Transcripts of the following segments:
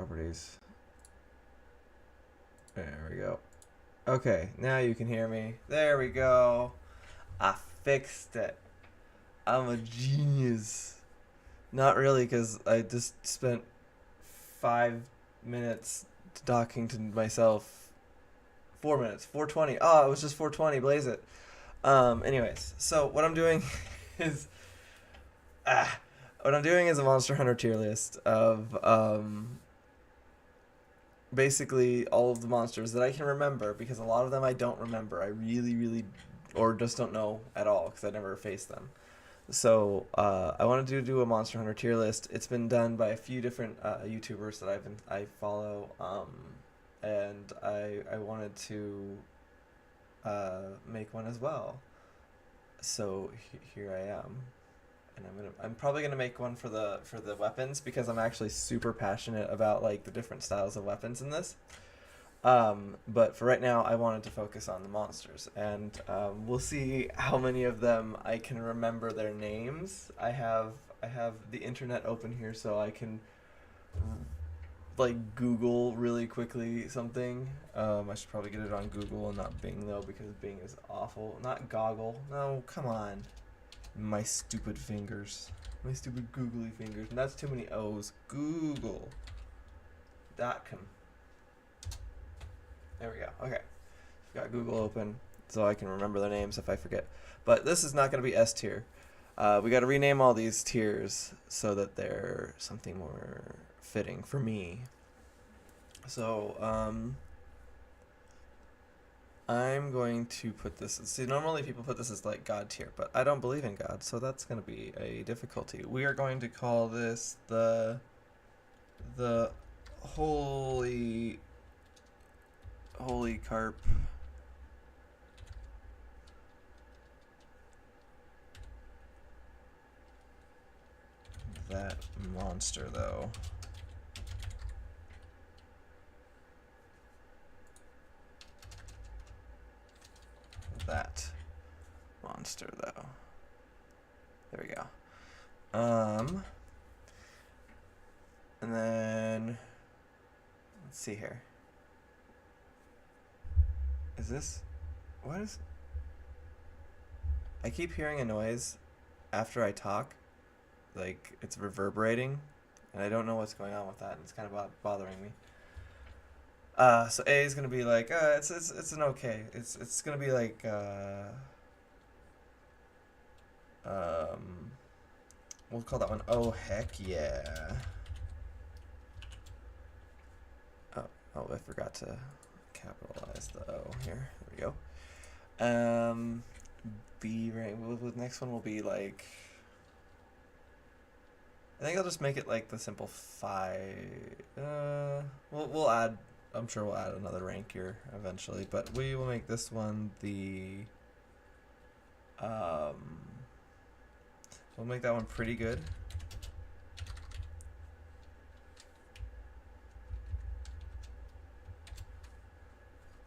properties. There we go. Okay, now you can hear me. There we go. I fixed it. I'm a genius. Not really, because I just spent 5 minutes talking to myself. 4 minutes. 420. Oh, it was just 420. Blaze it. Anyways, so what I'm doing is what I'm doing is a Monster Hunter tier list of basically all of the monsters that I can remember, because a lot of them I don't remember. I really or just don't know at all because I never faced them. So I wanted to do a Monster Hunter tier list. It's been done by a few different YouTubers that I follow, and I wanted to make one as well. So here I am, and I'm probably gonna make one for the weapons, because I'm actually super passionate about like the different styles of weapons in this. But for right now, I wanted to focus on the monsters, and we'll see how many of them I can remember their names. I have the internet open here, so I can like Google really quickly something. I should probably get it on Google and not Bing though, because Bing is awful. Not Goggle. No, come on. My stupid fingers. My stupid googly fingers. And that's too many O's. Google.com. There we go. Okay. Got Google open so I can remember their names if I forget. But this is not going to be S tier. We got to rename all these tiers so that they're something more fitting for me. So, I'm going to put this. See, normally people put this as like God tier, but I don't believe in God, so that's going to be a difficulty. We are going to call this the Holy Carp. That monster, though. That monster, though. There we go. And then let's see here. Is this what is? I keep hearing a noise after I talk, like it's reverberating, and I don't know what's going on with that, and it's kind of bothering me. So A is gonna be like, it's an okay. It's gonna be like, we'll call that one. Oh heck yeah. Oh, I forgot to capitalize the O here. There we go. B right. The next one will be like. I think I'll just make it like the simple 5. We'll add. I'm sure we'll add another rank here eventually, but we will make this one the. We'll make that one pretty good.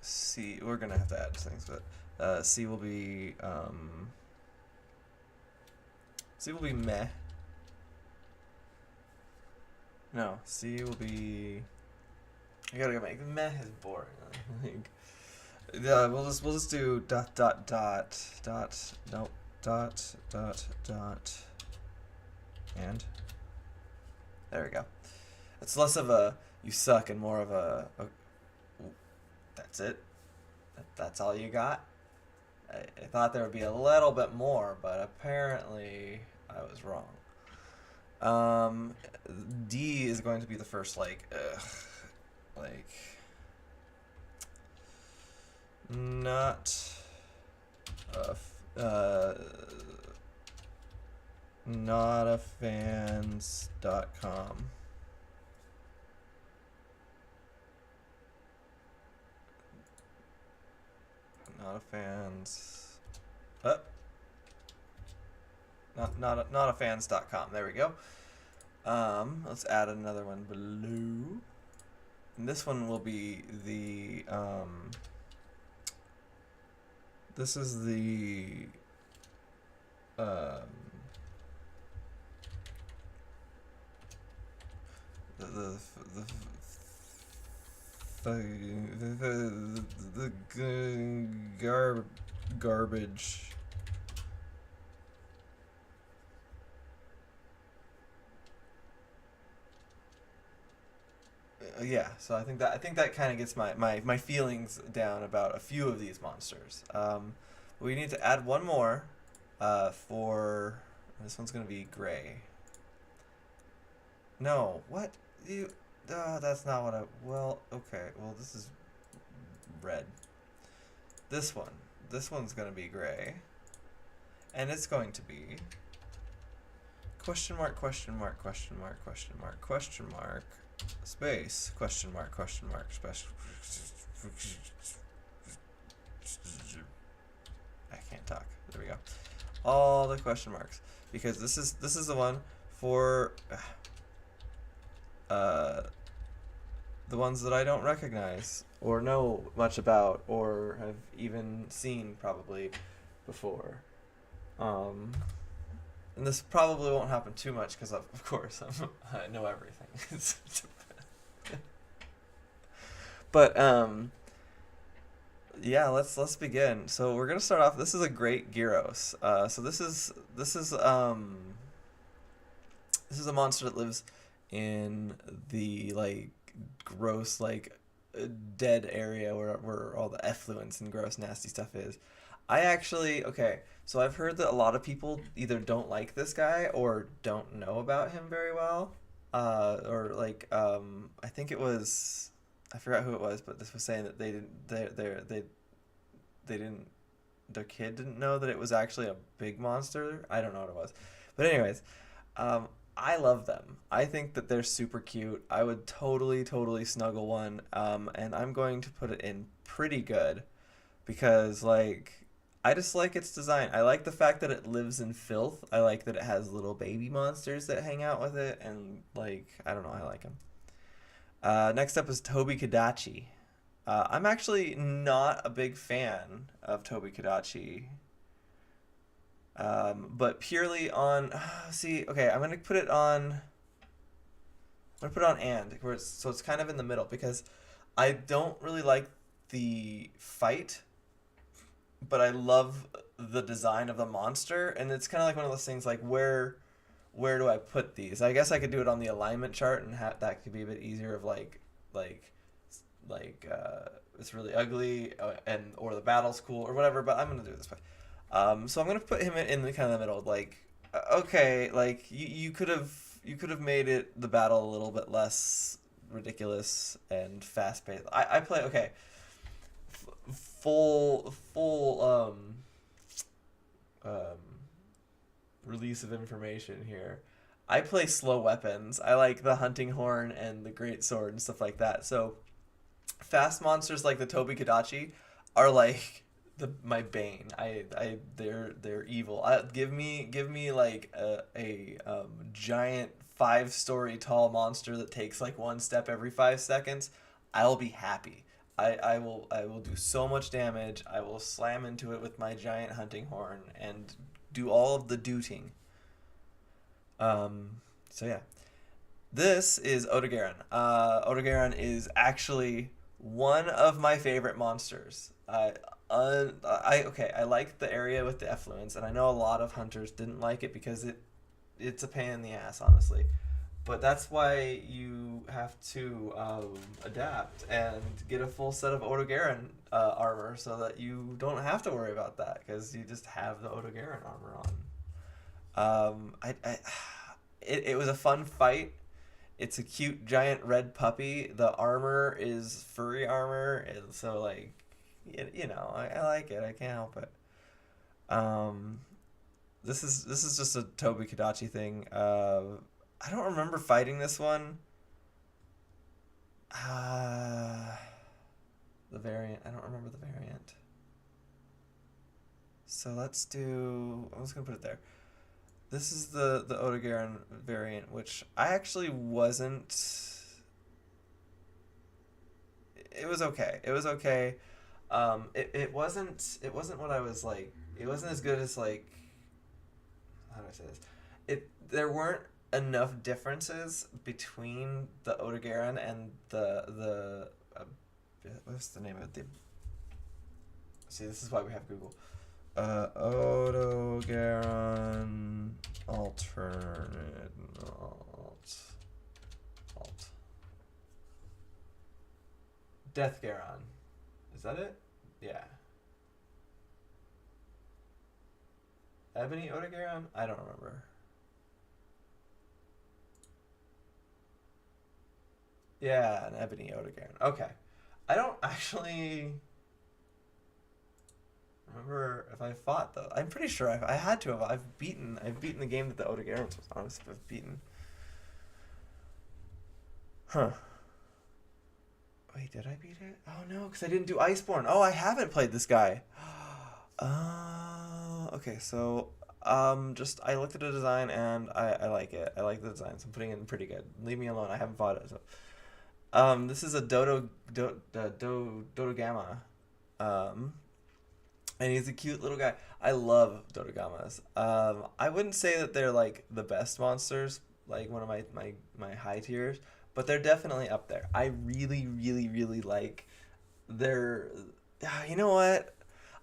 C. We're gonna have to add things, but C will be meh. No, C will be. I gotta make meh is boring. Like, yeah, we'll just do dot, and there we go. It's less of a you suck and more of a that's it. That's all you got. I thought there would be a little bit more, but apparently I was wrong. D is going to be the first like not not a fans.com. Not a fans. Not a fans.com. There we go. Let's add another one below. And this one will be the this is the Garbage. Yeah, so I think that kind of gets my feelings down about a few of these monsters. We need to add one more. For this one's gonna be gray. No, what you? That's not what I. Well, okay. Well, this is red. This one. This one's gonna be gray, and it's going to be question mark, question mark, question mark, question mark, question mark, space, question mark, space. I can't talk. There we go. All the question marks, because this is the one for uh, the ones that I don't recognize or know much about or have even seen probably before. Um, and this probably won't happen too much because of course I know everything. But yeah, let's begin. So we're gonna start off. This is a great Gyros. So this is a monster that lives in the like gross like dead area where all the effluence and gross nasty stuff is. I actually okay. So I've heard that a lot of people either don't like this guy or don't know about him very well. Or like I think it was I forgot who it was, but this was saying that they didn't their kid didn't know that it was actually a big monster. I don't know what it was, but anyways, um, I love them. I think that they're super cute. I would totally snuggle one, and I'm going to put it in pretty good because like I just like its design. I like the fact that it lives in filth. I like that it has little baby monsters that hang out with it, and like I don't know, I like them. Next up is Toby Kadachi. I'm actually not a big fan of Toby Kadachi, but purely on. See, okay, I'm gonna put it on. I'm gonna put it on where so it's kind of in the middle because I don't really like the fight, but I love the design of the monster, and it's kind of like one of those things like where do I put these? I guess I could do it on the alignment chart, and that could be a bit easier of like it's really ugly and or the battle's cool or whatever. But I'm gonna do it this way. So I'm gonna put him in the kind of the middle. Like okay, like you could have made it the battle a little bit less ridiculous and fast paced. I play okay. Full um release of information here. I play slow weapons. I like the hunting horn and the great sword and stuff like that. So fast monsters like the Toby Kadachi are like my bane. They're evil. Give me like a giant 5 story tall monster that takes like one step every 5 seconds. I'll be happy. I will do so much damage. I will slam into it with my giant hunting horn and do all of the dooting. So yeah, this is Odogaron. Odogaron is actually one of my favorite monsters. I like the area with the effluence, and I know a lot of hunters didn't like it because it's a pain in the ass, honestly. But that's why you have to adapt and get a full set of Odogaron armor so that you don't have to worry about that because you just have the Odogaron armor on. It was a fun fight. It's a cute giant red puppy. The armor is furry armor, and so like, I like it. I can't help it. Um, this is just a Toby Kadachi thing. I don't remember fighting this one. Uh, the variant. I don't remember the variant. So let's do. I'm just gonna put it there. This is the Odogaron variant, which I actually wasn't. It was okay. It was okay. It wasn't what I was like. It wasn't as good as like. How do I say this? There weren't enough differences between the Odogaron and the what's the name of the? See, this is why we have Google. Odogaron alternate alt. Deathgaron. Is that it? Yeah. Ebony Odogaron? I don't remember. Yeah, an Ebony Odogaron. Okay. I don't actually remember if I fought though. I'm pretty sure I had to have. I've beaten the game that the Odogarons was on. I've beaten. Huh. Wait, did I beat it? Oh no, because I didn't do Iceborne. Oh, I haven't played this guy. Okay, so just I looked at the design and I like it. I like the design, so I'm putting it in pretty good. Leave me alone. I haven't fought it. So. This is a Dodogama. And he's a cute little guy. I love Dodogamas. I wouldn't say that they're like the best monsters, like one of my high tiers, but they're definitely up there. I really, really, really like their. You know what?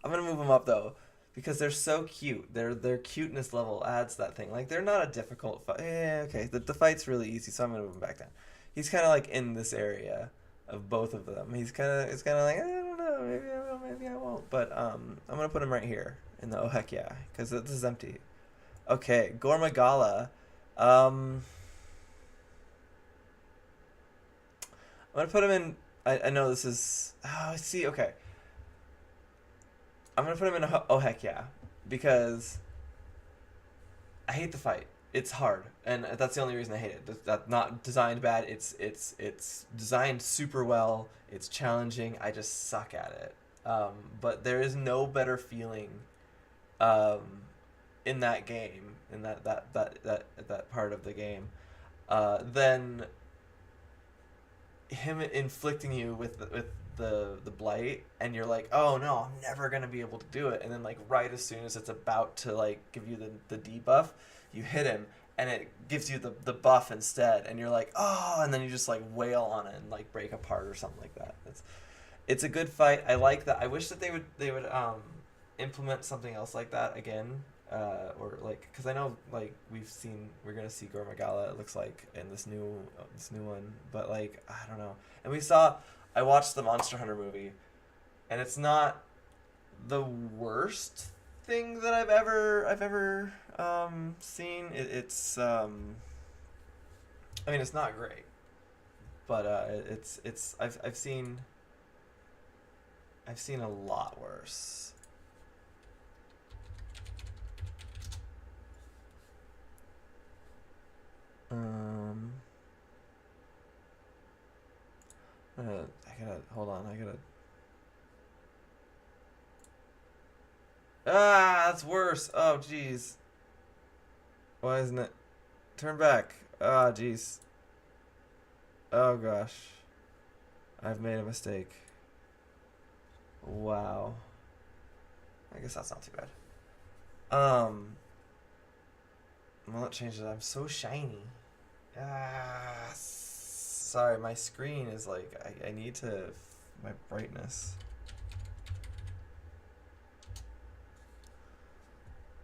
I'm gonna move them up though, because they're so cute. Their cuteness level adds that thing. Like they're not a difficult fight. Yeah, okay. The fight's really easy, so I'm gonna move him back down. He's kind of like in this area of both of them. It's kind of like I don't know, maybe I will, maybe I won't. But I'm gonna put him right here in the oh heck yeah, because this is empty. Okay, Gormagala. I'm gonna put him in. I know this is. Oh, I see. Okay, I'm gonna put him in a oh heck yeah, because I hate the fight. It's hard, and that's the only reason I hate it. That's not designed bad. It's designed super well. It's challenging. I just suck at it. But there is no better feeling, um, in that game, in that part of the game, than him inflicting you with the blight, and you're like, oh no, I'm never gonna be able to do it, and then like right as soon as it's about to like give you the debuff, you hit him and it gives you the buff instead, and you're like, oh, and then you just like wail on it and like break apart or something like that. It's a good fight. I like that. I wish that they would implement something else like that again, or like, because I know like we're gonna see Gormagala, it looks like, in this new one, but like I don't know. And I watched the Monster Hunter movie, and it's not the worst thing that I've ever seen. I mean, it's not great, but I've seen a lot worse. Um, I gotta hold on. That's worse. Oh, jeez. Why isn't it? Turn back. Ah, jeez. Oh gosh, I've made a mistake. Wow. I guess that's not too bad. Well, it changes. I'm so shiny. Sorry, my screen is like, I need my brightness.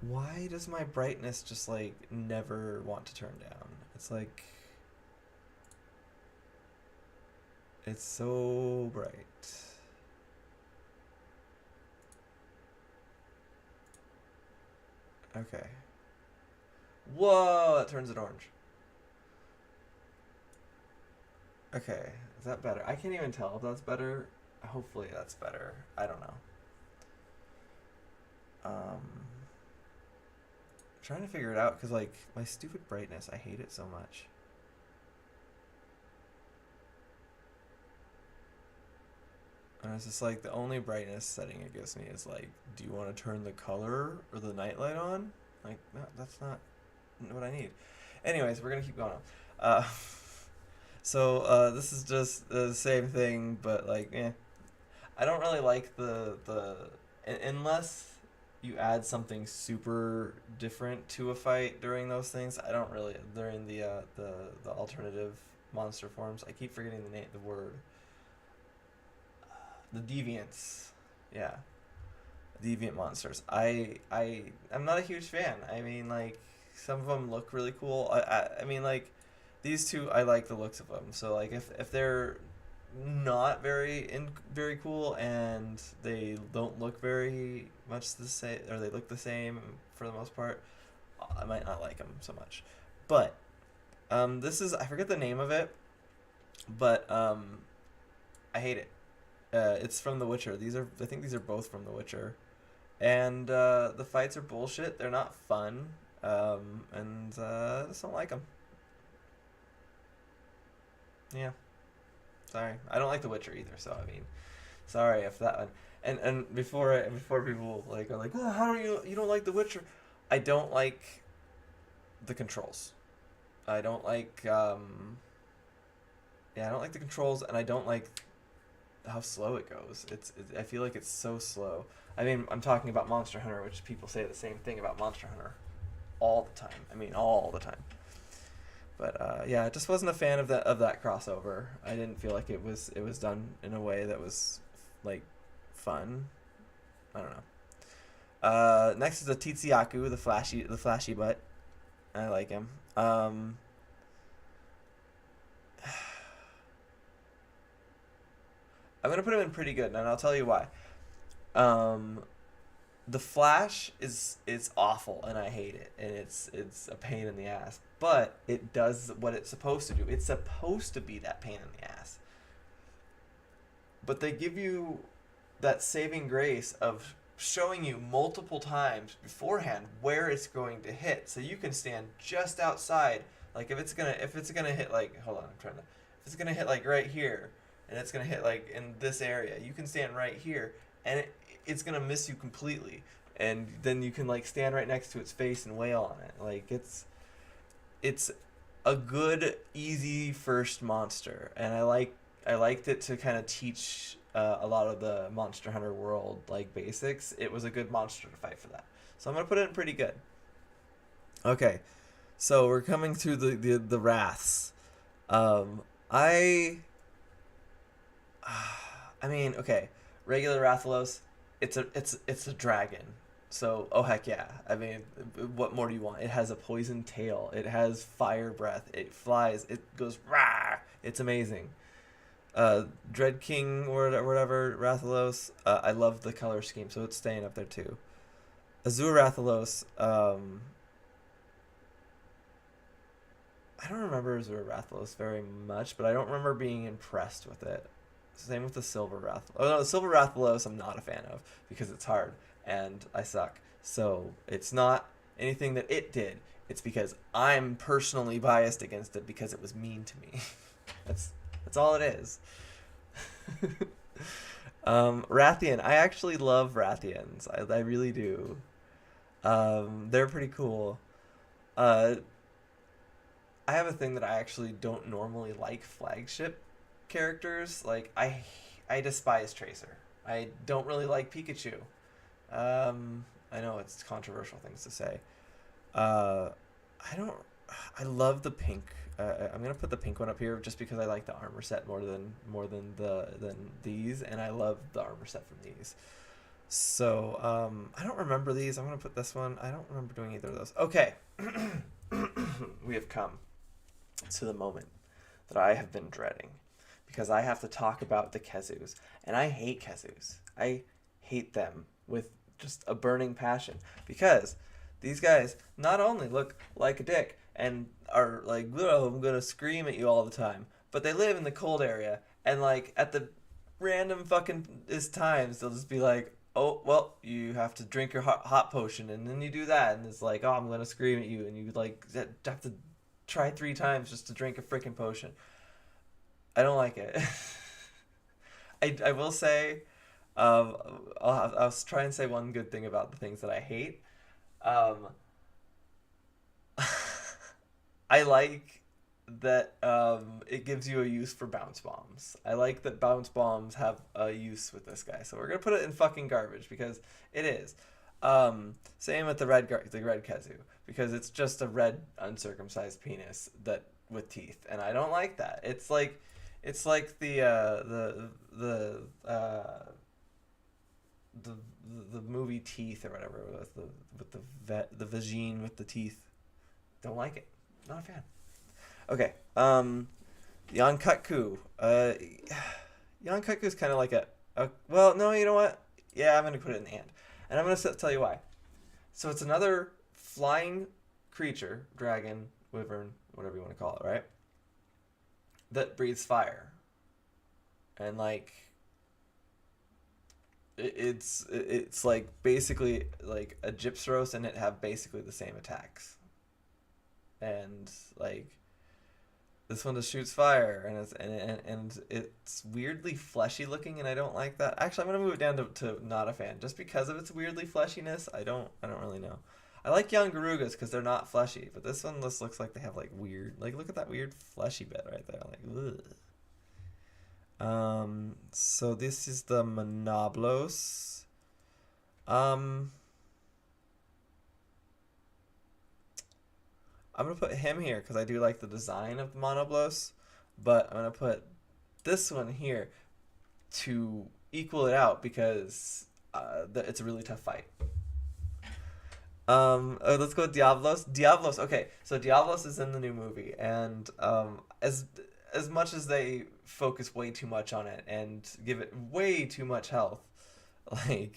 Why does my brightness just like never want to turn down? It's like, it's so bright. Okay. Whoa, that turns it orange. Okay, is that better? I can't even tell if that's better. Hopefully that's better. I don't know. Trying to figure it out, because like my stupid brightness, I hate it so much. And it's just like the only brightness setting it gives me is like, do you want to turn the color or the nightlight on? Like, no, that's not what I need. Anyways, we're gonna keep going on. So this is just the same thing, but like, I don't really like unless you add something super different to a fight during those things. I don't really during the alternative monster forms. I keep forgetting the word. the deviants. Yeah, deviant monsters. I'm not a huge fan. I mean, like some of them look really cool. I mean, like these two, I like the looks of them. So like if they're not very cool and they don't look very much the same, or they look the same for the most part, I might not like them so much. But this is, I forget the name of it, but I hate it. It's from The Witcher. I think these are both from The Witcher, and the fights are bullshit. They're not fun, and I just don't like them. Yeah, sorry. I don't like The Witcher either. So I mean, sorry if that one. And before people like are like, oh, how do you don't like The Witcher? I don't like the controls. I don't like yeah, I don't like the controls, and I don't like how slow it goes. I feel like it's so slow. I mean, I'm talking about Monster Hunter, which people say the same thing about Monster Hunter all the time. I mean, all the time. But yeah, I just wasn't a fan of that crossover. I didn't feel like it was done in a way that was like fun. I don't know. Next is the Titsiaku, the flashy butt. I like him. I'm gonna put him in pretty good, and I'll tell you why. Um, the Flash is awful, and I hate it, and it's a pain in the ass. But it does what it's supposed to do. It's supposed to be that pain in the ass. But they give you that saving grace of showing you multiple times beforehand where it's going to hit, so you can stand just outside. Like if it's gonna hit, like, hold on, I'm trying to, if it's gonna hit like right here, and it's gonna hit like in this area, you can stand right here, and it's gonna miss you completely, and then you can like stand right next to its face and wail on it. Like it's a good easy first monster, and I liked it to kind of teach a lot of the Monster Hunter world like basics. It was a good monster to fight for that, so I'm gonna put it in pretty good. Okay, so we're coming through the wraths. I I mean, okay, regular Rathalos, it's a dragon. So, oh heck yeah. I mean, what more do you want? It has a poison tail. It has fire breath. It flies. It goes rah. It's amazing. Dread King or whatever, Rathalos. I love the color scheme, so it's staying up there too. Azure Rathalos. I don't remember Azure Rathalos very much, but I don't remember being impressed with it. Same with the Silver Rathalos. Oh no, the Silver Rathalos I'm not a fan of because it's hard and I suck. So it's not anything that it did. It's because I'm personally biased against it because it was mean to me. that's all it is. Rathian. I actually love Rathians. I really do. They're pretty cool. Uh, I have a thing that I actually don't normally like flagship characters. Like I despise Tracer. I don't really like Pikachu. I know it's controversial things to say. Uh, I don't. I love the pink. I'm gonna put the pink one up here just because I like the armor set more than these, and I love the armor set from these. So I don't remember these. I'm gonna put this one. I don't remember doing either of those. Okay, we have come to the moment that I have been dreading because I have to talk about the Kezus, and I hate Kezus. I hate them with just a burning passion because these guys not only look like a dick and are like, oh, I'm gonna scream at you all the time, but they live in the cold area, and like at the random fucking is times they'll just be like, oh well, you have to drink your hot potion, and then you do that, and it's like, oh, I'm gonna scream at you, and you like have to try 3 times just to drink a freaking potion. I don't like it. I will say, I'll try and say one good thing about the things that I hate. Um, I like that it gives you a use for bounce bombs. I like that bounce bombs have a use with this guy. So we're gonna put it in fucking garbage because it is. Same with the red Kezu because it's just a red uncircumcised penis that with teeth, and I don't like that. It's like the the movie Teeth or whatever with the vagine with the teeth. Don't like it. Not a fan. Okay. Yankatku. Yankatku is kind of like a. Well, no, you know what? Yeah, I'm gonna put it in the end, and I'm gonna tell you why. So it's another flying creature, dragon, wyvern, whatever you want to call it, right? That breathes fire, and like it's like basically like a Gypsyros, and it have basically the same attacks, and like this one just shoots fire, and it's weirdly fleshy looking, and I don't like that. Actually, I'm gonna move it down to not a fan, just because of its weirdly fleshiness. I don't really know. I like young Garugas because they're not fleshy, but this one just looks like they have like weird, like look at that weird fleshy bit right there, like ugh. So this is the Monoblos. Um, I'm gonna put him here because I do like the design of the Monoblos, but I'm gonna put this one here to equal it out because it's a really tough fight. Let's go with Diablos. Diablos. Okay, so Diablos is in the new movie, and as much as they focus way too much on it and give it way too much health, like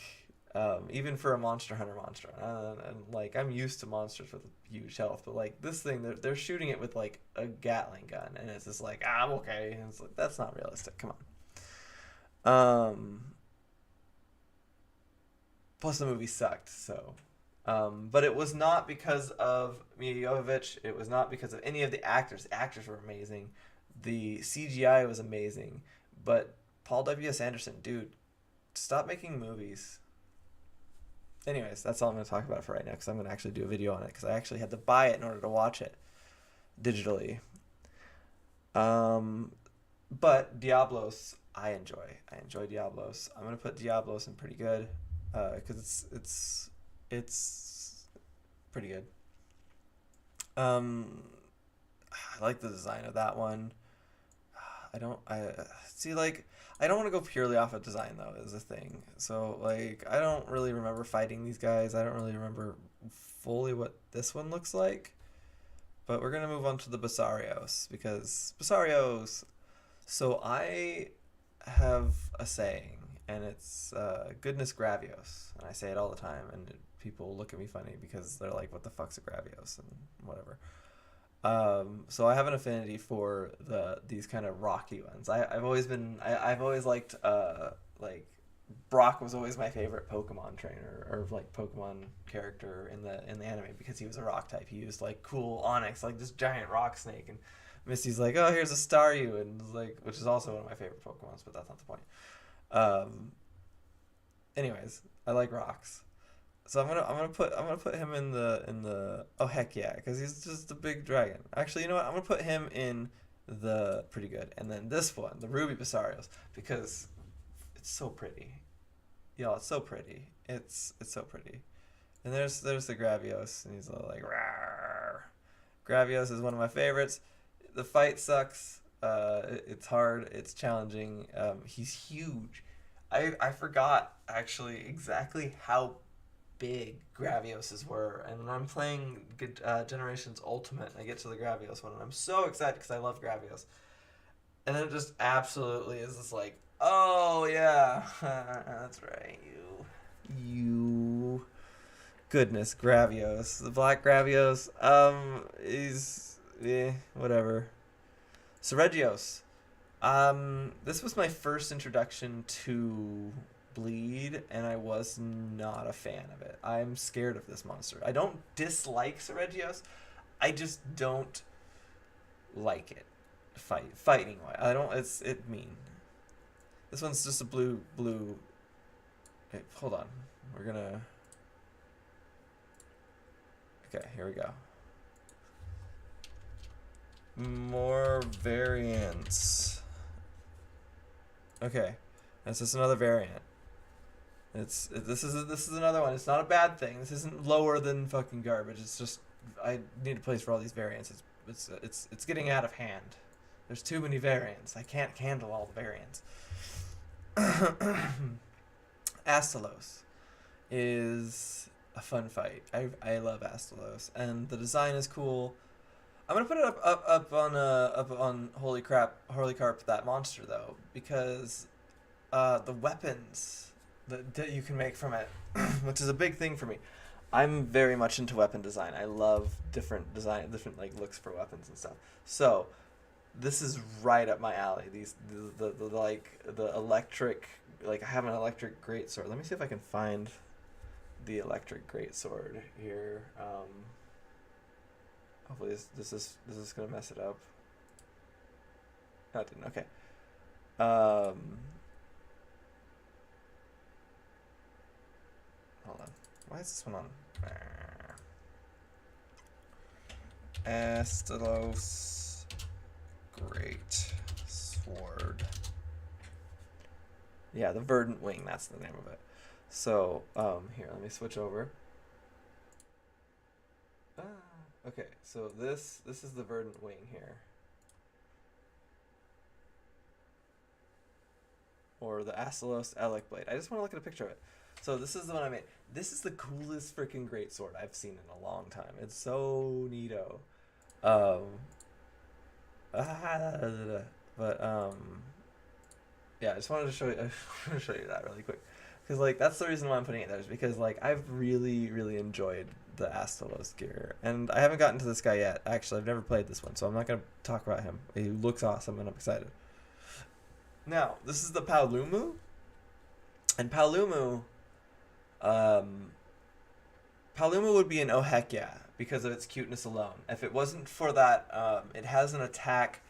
even for a Monster Hunter monster, and like I'm used to monsters with huge health, but like this thing, they're shooting it with like a Gatling gun, and it's just like I'm okay, and it's like that's not realistic. Come on. Plus the movie sucked, so. But it was not because of Mia Jovovich. It was not because of any of the actors. The actors were amazing. The CGI was amazing. But Paul W.S. Anderson, dude, stop making movies. Anyways, that's all I'm going to talk about for right now because I'm going to actually do a video on it because I actually had to buy it in order to watch it digitally. But Diablos, I enjoy. I enjoy Diablos. I'm going to put Diablos in pretty good because it's pretty good. I like the design of that one. I see like I don't want to go purely off of design though is the thing. So like I don't really remember fighting these guys. I don't really remember fully what this one looks like. But we're gonna move on to the Basarios because Basarios. So I have a saying, and it's goodness Gravios, and I say it all the time, and people look at me funny because they're like, "What the fuck's a Gravios?" and whatever. So I have an affinity for these kind of rocky ones. I've always liked like Brock was always my favorite Pokemon trainer or like Pokemon character in the anime because he was a rock type. He used like cool Onix, like this giant rock snake, and Misty's like, oh, here's a Staryu, and like which is also one of my favorite Pokemons, but that's not the point. Um, anyways, I like rocks. So I'm gonna put him in the oh heck yeah because he's just a big dragon. Actually, you know what? I'm gonna put him in the pretty good, and then this one, the Ruby Basarios, because it's so pretty. Y'all, it's so pretty. It's so pretty. And there's the Gravios, and he's all like rawr. Gravios is one of my favorites. The fight sucks. It's hard. It's challenging. He's huge. I forgot actually exactly how big Gravioses were, and when I'm playing Generations Ultimate, I get to the Gravios one, and I'm so excited because I love Gravios, and then it just absolutely is just like, oh yeah, that's right, you goodness Gravios, the Black Gravios, is whatever. Seregios, this was my first introduction to Bleed, and I was not a fan of it. I'm scared of this monster. I don't dislike Seregios. I just don't like it. Fighting wise. I don't. It mean. This one's just a blue. Hey, hold on. We're gonna. Okay, here we go. More variants. Okay, this is another variant. This is another one. It's not a bad thing. This isn't lower than fucking garbage. It's just I need a place for all these variants. It's getting out of hand. There's too many variants. I can't handle all the variants. Astalos is a fun fight. I love Astalos, and the design is cool. I'm gonna put it up on Holy Carp, that monster though, because the weapons that you can make from it, which is a big thing for me. I'm very much into weapon design. I love different like looks for weapons and stuff. So this is right up my alley. The electric, like I have an electric greatsword. Let me see if I can find the electric greatsword here. Hopefully this is gonna mess it up. No, it didn't. Okay. Hold on. Why is this one on? Astalos Great Sword. Yeah, the Verdant Wing, that's the name of it. So, here, let me switch over. Okay, so this is the Verdant Wing here. Or the Astalos Elec Blade. I just want to look at a picture of it. So this is the one I made. This is the coolest freaking greatsword I've seen in a long time. It's so neato. Yeah, I just wanted to show you. I wanted to show you that really quick, because like that's the reason why I'm putting it there, is because like I've really enjoyed the Astalos gear, and I haven't gotten to this guy yet. Actually, I've never played this one, so I'm not gonna talk about him. He looks awesome, and I'm excited. Now, this is the Paolumu, and Paolumu would be an oh heck yeah, because of its cuteness alone. If it wasn't for that, it has an attack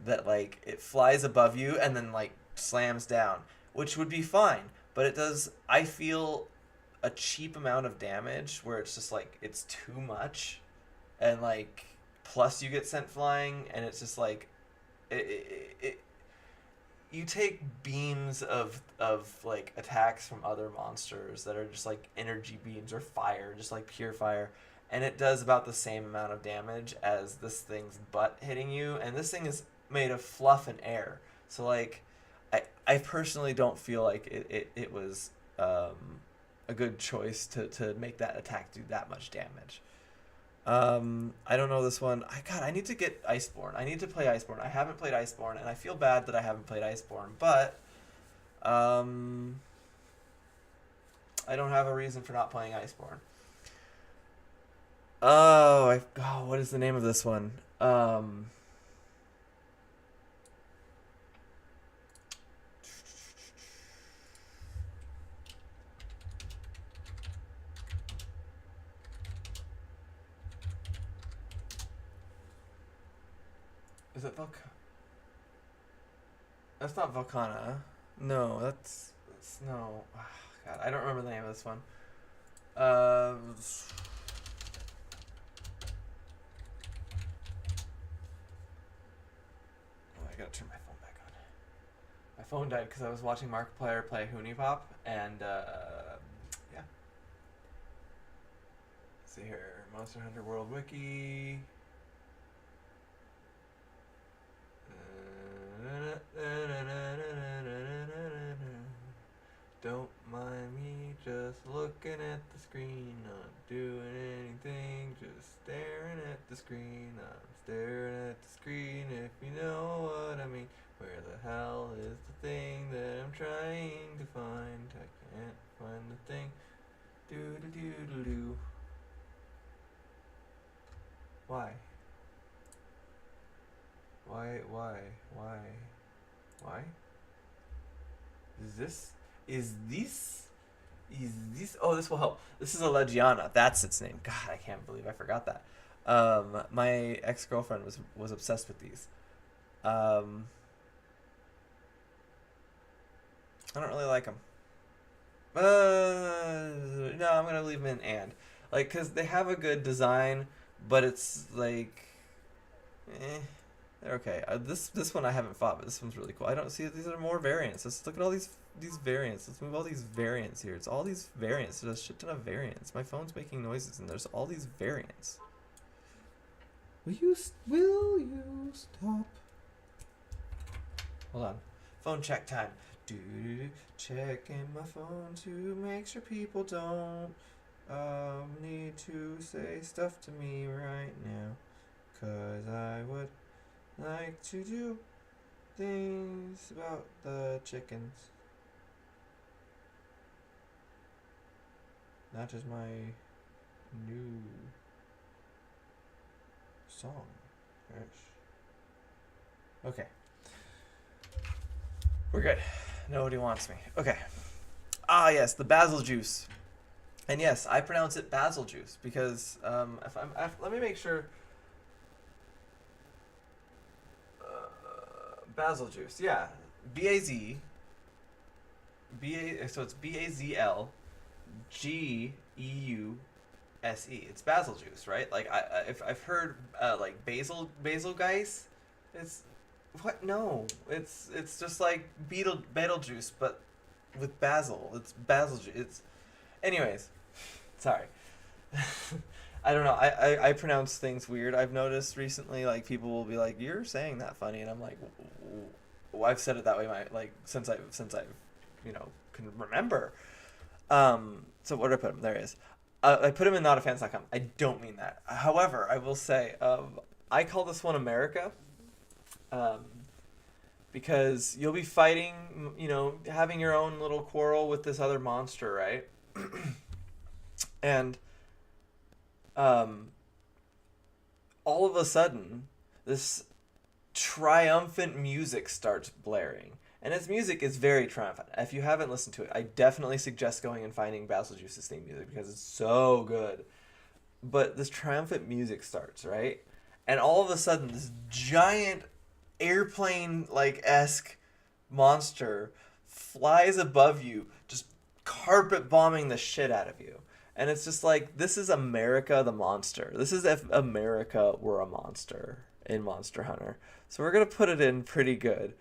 that like it flies above you and then like slams down, which would be fine, but it does, I feel, a cheap amount of damage where it's just like it's too much, and like plus you get sent flying, and it's just like it you take beams of like attacks from other monsters that are just like energy beams or fire, just like pure fire, and it does about the same amount of damage as this thing's butt hitting you, and this thing is made of fluff and air. So like I personally don't feel like it was a good choice to make that attack do that much damage. I don't know this one. I need to get Iceborne. I need to play Iceborne. I haven't played Iceborne, and I feel bad that I haven't played Iceborne, but I don't have a reason for not playing Iceborne. Oh, what is the name of this one? Is it That's not Volcana. No, that's no. Oh, God, I don't remember the name of this one. Oh, I gotta turn my phone back on. My phone died because I was watching Markiplier play Hunipop, and yeah. Let's see here, Monster Hunter World Wiki. Don't mind me just looking at the screen, not doing anything, just staring at the screen. I'm staring at the screen, if you know what I mean. Where the hell is the thing that I'm trying to find? I can't find the thing. Do. Why? Why? Is this? Oh, this will help. This is a Legiana. That's its name. God, I can't believe I forgot that. My ex-girlfriend was obsessed with these. I don't really like them. No, I'm gonna leave them in like, cause they have a good design, but it's like, they're okay. This one I haven't fought, but this one's really cool. I don't see these are more variants. Let's look at all these variants. Let's move all these variants here. It's all these variants. There's a shit ton of variants. My phone's making noises, and there's all these variants. Will you stop? Hold on. Phone check time. Do checking my phone to make sure people don't need to say stuff to me right now. 'Cause I would like to do things about the chickens. That is my new song. Okay. We're good. Nobody wants me. Okay. Ah, yes, the basil juice. And yes, I pronounce it basil juice because let me make sure. Basil juice, yeah, so it's BAZLGEUSE. It's basil juice, right? Like if I've heard like basil guys, it's what? No, it's just like Beetlejuice, but with basil. It's basil juice. It's anyways. Sorry. I don't know. I pronounce things weird. I've noticed recently, like people will be like, "You're saying that funny," and I'm like, well, "I've said it that way since I've can remember." So what did I put him? There he is. I put him in notafans.com. I don't mean that. However, I will say, I call this one America, because you'll be fighting, having your own little quarrel with this other monster, right? And all of a sudden, this triumphant music starts blaring. And its music is very triumphant. If you haven't listened to it, I definitely suggest going and finding Basil Juice's theme music because it's so good. But this triumphant music starts, right? And all of a sudden, this giant airplane-like-esque monster flies above you, just carpet bombing the shit out of you. And it's just like, this is America the monster. This is if America were a monster in Monster Hunter. So we're going to put it in pretty good.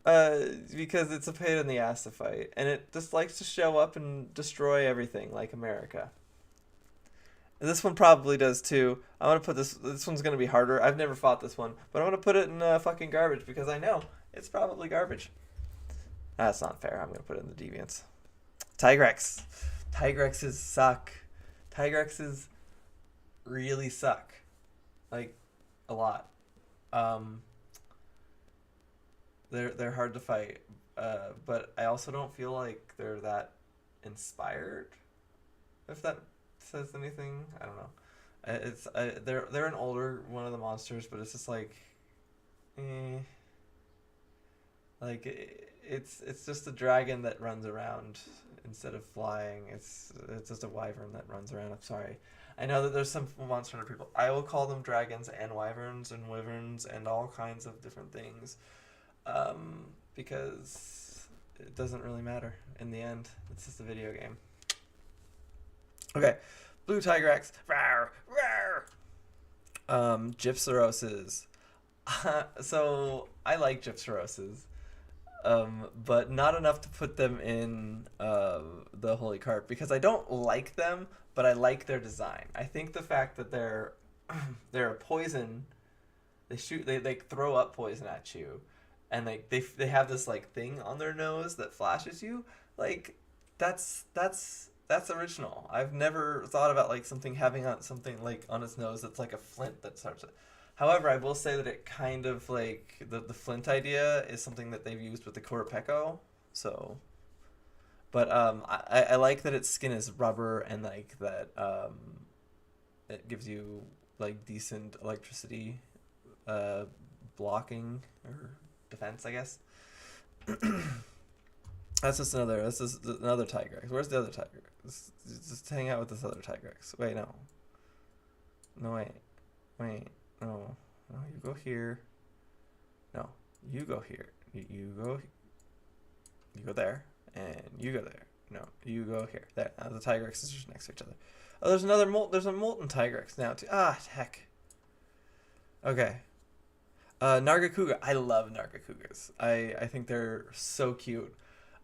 Because it's a pain in the ass to fight. And it just likes to show up and destroy everything like America. And this one probably does too. I want to put this one's going to be harder. I've never fought this one. But I want to put it in fucking garbage because I know it's probably garbage. That's not fair. I'm going to put it in the Deviants. Tigrex. Tigrexes suck. Tigrexes really suck. Like, a lot. They're hard to fight. But I also don't feel like they're that inspired. If that says anything, I don't know. They're an older one of the monsters, but it's just like, like it's just a dragon that runs around instead of flying. It's just a wyvern that runs around. I'm sorry. I know that there's some Monster Hunter people. I will call them dragons and wyverns and wyverns and all kinds of different things, because it doesn't really matter in the end. It's just a video game. Okay, Blue Tigrex. Rawr, rawr. Gypsaroses. So I like Gypsaroses. But not enough to put them in the Holy Carp because I don't like them, but I like their design. I think the fact that they're a poison, they throw up poison at you, and they have this like thing on their nose that flashes you. Like that's original. I've never thought about like something having something like on its nose that's like a flint that starts it. However, I will say that it kind of like the flint idea is something that they've used with the Korapeko. So, but I like that its skin is rubber and like that it gives you like decent electricity blocking or defense, I guess. That's just another Tigrex. Where's the other Tigrex? Just hang out with this other Tigrex. Wait, no. No, wait. No, you go here. No, you go here. You go there, and you go there. No, you go here. There. Now the Tigrex is just next to each other. Oh, there's another there's a molten Tigrex now too. Ah, heck. Okay. Nargacuga. I love Nargacugas. I think they're so cute.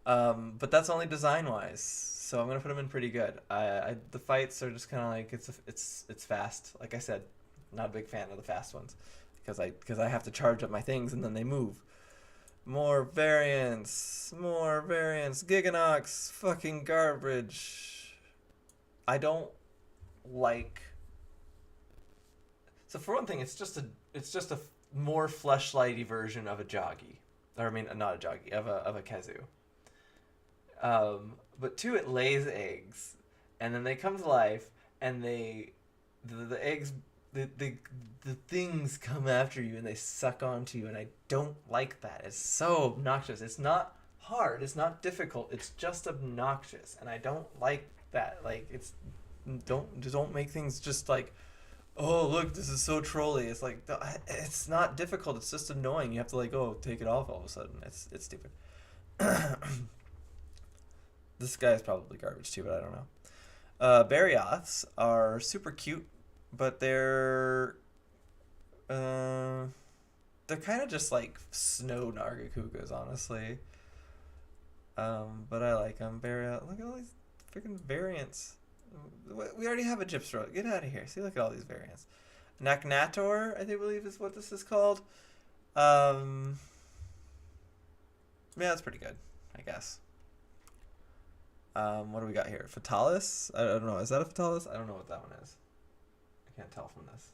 But that's only design wise. So I'm gonna put them in pretty good. The fights are just kind of like it's fast. Like I said. Not a big fan of the fast ones because I have to charge up my things and then they move. More variants. More variants. Giganox. Fucking garbage. I don't like. So for one thing, it's just a more fleshlighty version of a Joggy, or I mean, not a Joggy, of a Kazoo. But two, it lays eggs, and then they come to life, and the eggs, the things come after you, and they suck onto you, and I don't like that. It's so obnoxious. It's not hard. It's not difficult. It's just obnoxious, and I don't like that. Like don't make things just like, oh look, this is so trolly. It's like it's not difficult. It's just annoying. You have to like, oh, take it off all of a sudden. It's stupid. This guy is probably garbage too, but I don't know. Barioths are super cute, but uh, they're kind of just like snow Nargacugas, honestly. But I like them. Barioth, look at all these freaking variants. We already have a Gypsro. Get out of here. See, look at all these variants. Naknator, I think, believe is what this is called. Um, yeah, that's pretty good, I guess. What do we got here? Fatalis? I don't know. Is that a Fatalis? I don't know what that one is. I can't tell from this.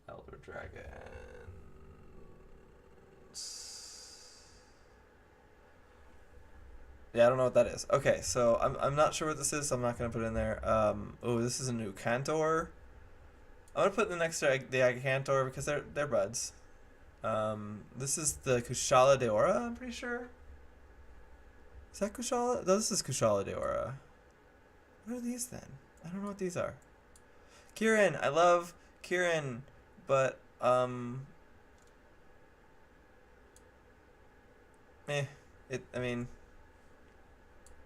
Elder Dragons. Yeah, I don't know what that is. Okay, so I'm not sure what this is, so I'm not gonna put it in there. Oh, this is a new Cantor. I'm gonna put it next to the Agacantor because they're buds. This is the Kushala Deora, I'm pretty sure. Is that Kushala? No, this is Kushala Deora. What are these then? I don't know what these are. Kieran, I love Kieran, but eh. I mean,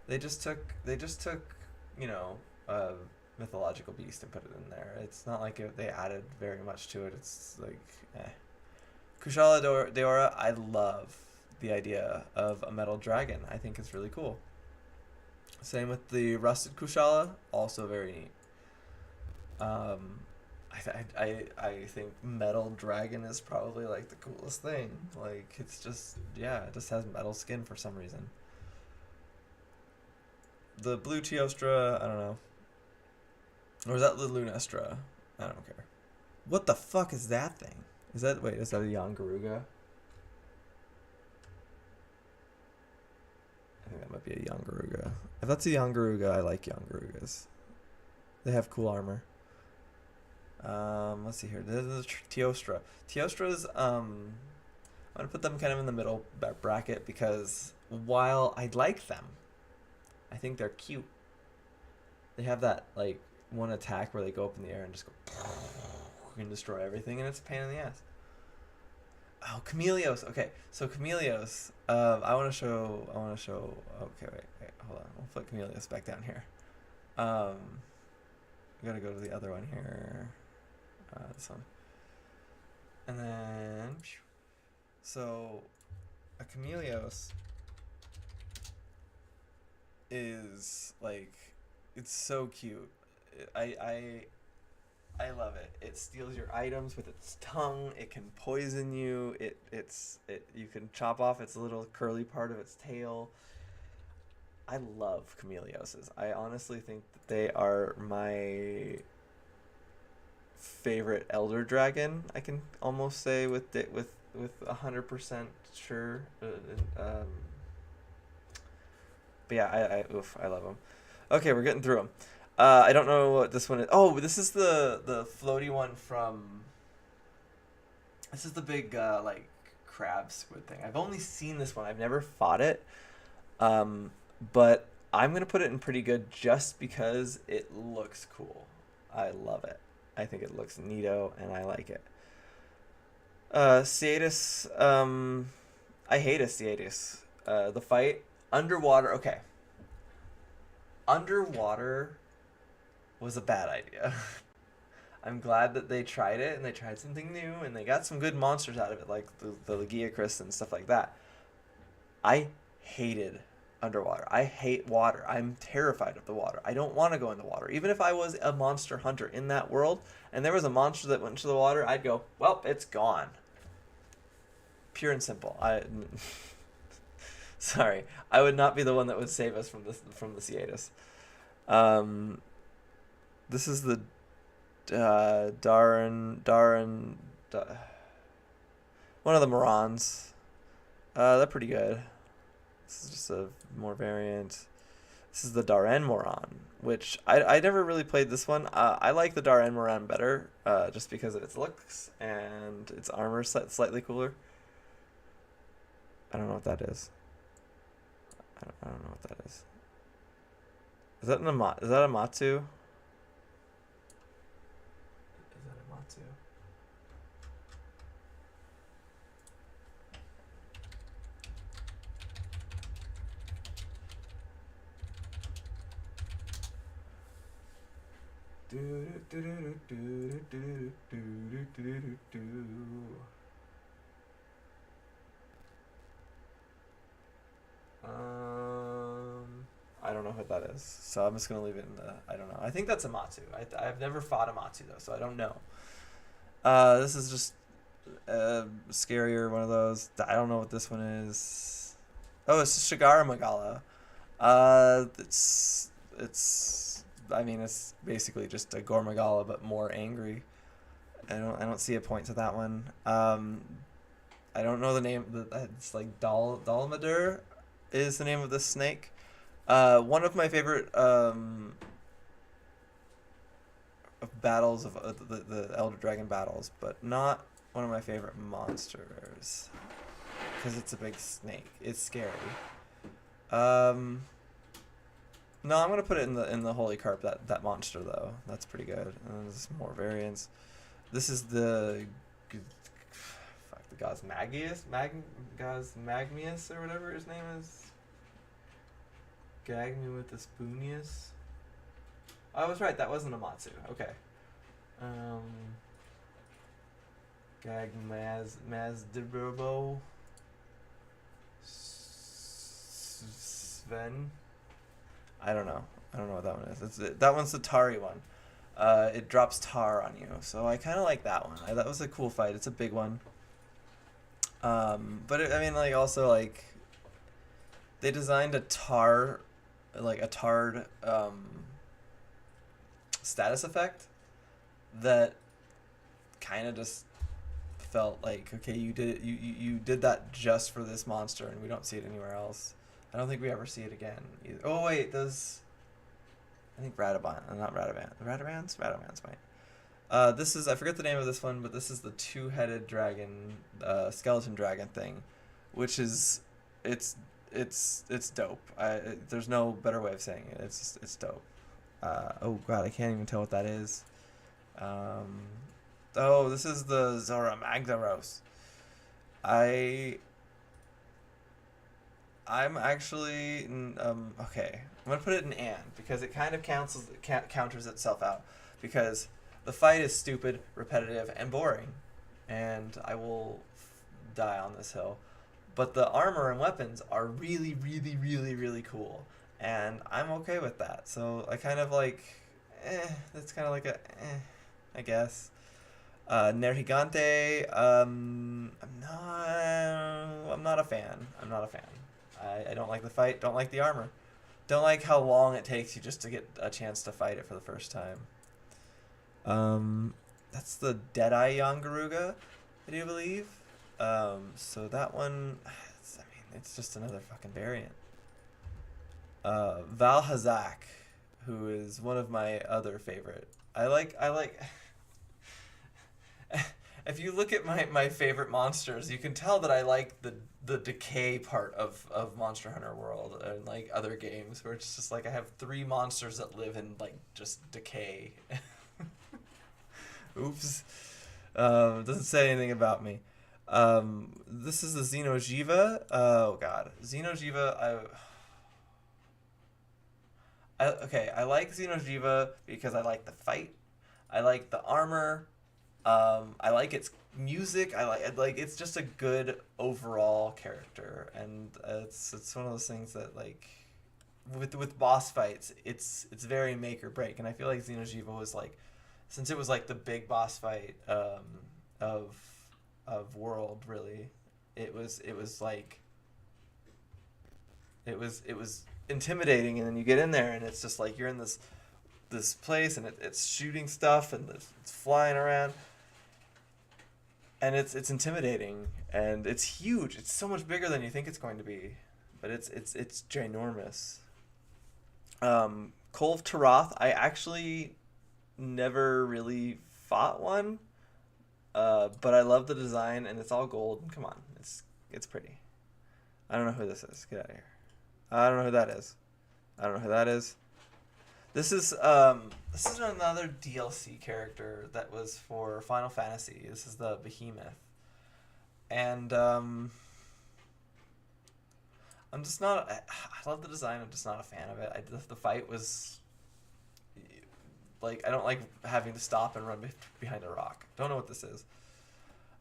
they just took, you know, a mythological beast and put it in there. It's not like they added very much to it. It's like, eh. Kushala Deora, I love the idea of a metal dragon. I think it's really cool. Same with the rusted Kushala, also very neat. Um, I think metal dragon is probably like the coolest thing. Like it's just, yeah, it just has metal skin for some reason. The blue Teostra, I don't know. Or is that the Lunestra? I don't care. What the fuck is that thing? Is that a Yangaruga? I think that might be a Yangaruga. If that's a Yangaruga, I like Yangarugas. They have cool armor. Let's see here. This is Teostra. Teostra's, I'm gonna put them kind of in the middle bracket because while I like them, I think they're cute. They have that like one attack where they go up in the air and just go and destroy everything, and it's a pain in the ass. Oh, Chameleos. Okay, so Chameleos. I want to show. I want to show. Okay, wait. Hold on. We'll put Chameleos back down here. Um, we gotta go to the other one here. This one. And then, so a Chameleos is like, it's so cute. I love it. It steals your items with its tongue. It can poison you. It you can chop off its little curly part of its tail. I love Chameleoses. I honestly think that they are my favorite Elder Dragon. I can almost say with 100% sure. But yeah, I love them. Okay, we're getting through them. I don't know what this one is. Oh, this is the floaty one from. This is the big like crab squid thing. I've only seen this one. I've never fought it. But I'm gonna put it in pretty good just because it looks cool. I love it. I think it looks neato and I like it. Ciatis. I hate a Ciatis. The fight underwater. Okay. Underwater was a bad idea. I'm glad that they tried it and they tried something new and they got some good monsters out of it, like the Legiacris and stuff like that. I hated underwater. I hate water. I'm terrified of the water. I don't want to go in the water. Even if I was a monster hunter in that world and there was a monster that went into the water, I'd go, well, it's gone. Pure and simple. Sorry, I would not be the one that would save us from the Ciatus. Um, this is the one of the Morons. They're pretty good. This is just a more variant. This is the Darren Moran, which I never really played this one. I like the Darren Moran better, just because of its looks and its armor slightly cooler. I don't know what that is. I don't know what that is. Is that is that a Matsu? Is that a Matsu? I don't know what that is, so I'm just gonna leave it in the. I don't know. I think that's a Matsu. I've never fought a Matsu though, so I don't know. This is just scarier one of those. I don't know what this one is. Oh, it's Shigara Magala. It's. I mean, it's basically just a Gormagala, but more angry. I don't see a point to that one. I don't know the name. It's like Dalmadur is the name of this snake. One of my favorite battles of the Elder Dragon battles, but not one of my favorite monsters because it's a big snake. It's scary. No, I'm gonna put it in the Holy Carp. That monster though, that's pretty good. And there's more variants. This is the Gosmagius, Gosmagmius or whatever his name is. Gag me with the spoonius. I was right. That wasn't a Matsu. Okay. Gag Mazdirbo. Sven. I don't know. I don't know what that one is. That one's the Tari one. It drops tar on you, so I kind of like that one. That was a cool fight. It's a big one. But I mean, like also like they designed a tarred status effect that kind of just felt like, okay, you did that just for this monster, and we don't see it anywhere else. I don't think we ever see it again either. Oh wait, does I think Radaban, not Radaban. Radabans might. This is, I forget the name of this one, but this is the two-headed dragon, skeleton dragon thing, which is it's dope. There's no better way of saying it. It's dope. Oh god, I can't even tell what that is. Oh, this is the Zora Magdaros. I'm actually okay. I'm gonna put it in and because it kind of counters itself out because the fight is stupid, repetitive, and boring, and I will die on this hill. But the armor and weapons are really, really, really, really cool, and I'm okay with that. So I kind of like, that's kind of like I guess. Nergigante, I'm not a fan. I'm not a fan. I don't like the fight, don't like the armor. Don't like how long it takes you just to get a chance to fight it for the first time. That's the Deadeye Yangaruga, I do believe. So that one, it's just another fucking variant. Val Hazak, who is one of my other favorite. I like if you look at my favorite monsters, you can tell that I like the decay part of Monster Hunter World and like other games where it's just like I have 3 monsters that live in like just decay. Oops. Doesn't say anything about me. This is the Xeno'jiiva. Oh god. Xeno'jiiva, I like Xeno'jiiva because I like the fight. I like the armor. I like its music. I like it's just a good overall character, and it's one of those things that like with boss fights, it's very make or break, and I feel like Xeno'jiiva was like, since it was like the big boss fight of World really, it was like it was intimidating, and then you get in there and it's just like you're in this place, and it's shooting stuff, and it's flying around, and it's intimidating, and it's huge. It's so much bigger than you think it's going to be, but it's ginormous. Kolv Taroth, I actually never really fought one, but I love the design, and it's all gold. Come on, it's pretty. I don't know who this is. Get out of here. I don't know who that is. I don't know who that is. This is another DLC character that was for Final Fantasy. This is the Behemoth, and I'm just not. I love the design. I'm just not a fan of it. The fight was like I don't like having to stop and run behind a rock. Don't know what this is.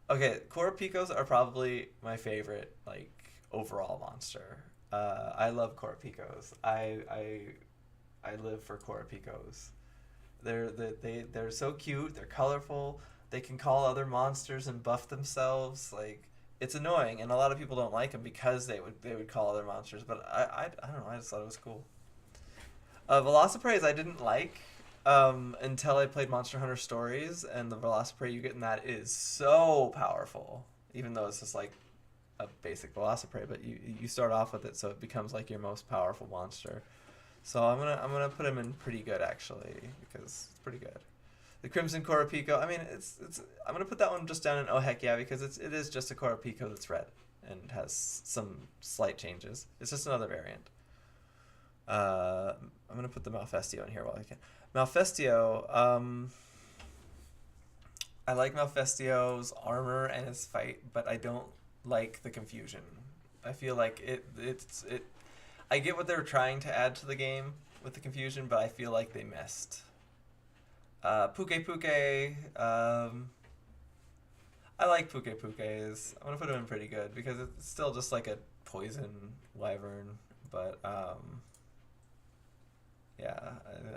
Okay, Korapikos are probably my favorite like overall monster. I love Korapikos. I live for Korapikos. They're so cute. They're colorful. They can call other monsters and buff themselves. Like it's annoying, and a lot of people don't like them because they would call other monsters. But I don't know. I just thought it was cool. Velociprey I didn't like until I played Monster Hunter Stories, and the Velociprey you get in that is so powerful. Even though it's just like a basic Velociprey, but you start off with it, so it becomes like your most powerful monster. So I'm gonna put him in pretty good actually because it's pretty good. The Crimson Korapiko, I mean it's I'm gonna put that one just down in oh heck yeah because it is just a Korapiko that's red and has some slight changes. It's just another variant. I'm gonna put the Malfestio in here while I can. Malfestio, I like Malfestio's armor and his fight, but I don't like the confusion. I feel like it. I get what they were trying to add to the game with the confusion, but I feel like they missed. Puke. I like Puke's. I'm gonna put him in pretty good because it's still just like a poison wyvern, but yeah,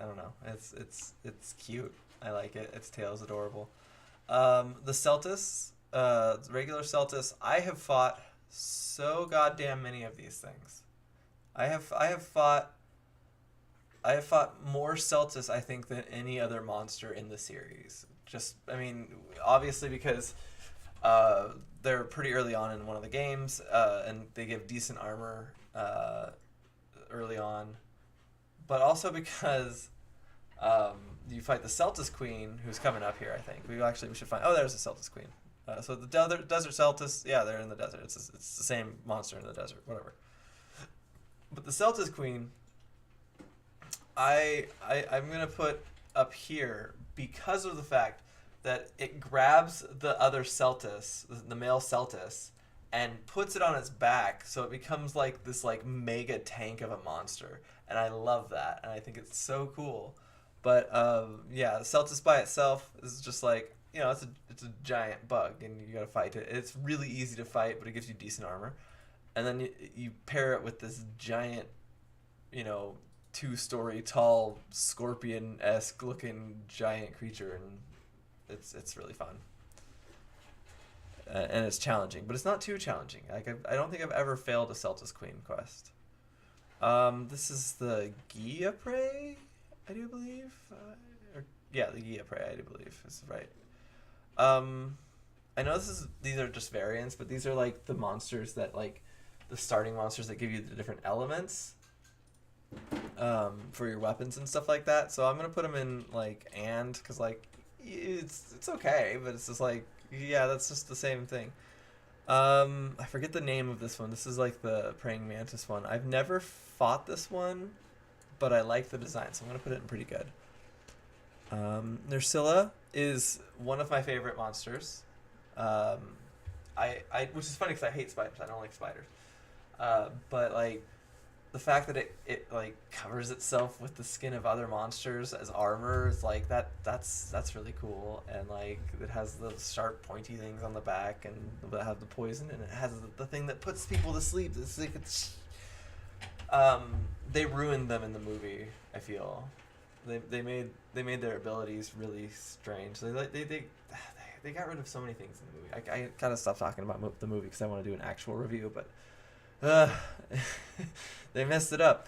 I don't know. It's cute. I like it. Its tail is adorable. The Celtis, regular Celtis. I have fought so goddamn many of these things. I have fought more Celtis I think than any other monster in the series. Just I mean, obviously because they're pretty early on in one of the games, and they give decent armor early on, but also because you fight the Celtis Queen, who's coming up here. I think we should find. Oh, there's the Celtis Queen. So the desert Celtis, yeah, they're in the desert. It's the same monster in the desert, whatever. But the Celtis Queen, I'm gonna put up here because of the fact that it grabs the other Celtis, the male Celtis, and puts it on its back, so it becomes like this like mega tank of a monster, and I love that, and I think it's so cool. But yeah, the Celtis by itself is just like it's a giant bug, and you gotta fight it. It's really easy to fight, but it gives you decent armor, and then you pair it with this giant, 2-story tall scorpion-esque looking giant creature, and it's really fun. And it's challenging, but it's not too challenging. Like I don't think I've ever failed a Celtis Queen quest. This is the Gia Prey, I do believe. Yeah, the Gia Prey, I do believe is right. I know these are just variants, but these are like the monsters that like the starting monsters that give you the different elements for your weapons and stuff like that. So I'm gonna put them in like because like it's okay, but it's just like yeah, that's just the same thing. I forget the name of this one. This is like the praying mantis one. I've never fought this one, but I like the design, so I'm gonna put it in pretty good. Nerscylla is one of my favorite monsters. I which is funny because I hate spiders. I don't like spiders. But like the fact that it like covers itself with the skin of other monsters as armor is like that's really cool, and like it has the sharp pointy things on the back and that have the poison, and it has the thing that puts people to sleep. It's like they ruined them in the movie. I feel they made their abilities really strange. They got rid of so many things in the movie. I gotta stop talking about the movie because I want to do an actual review, but they messed it up.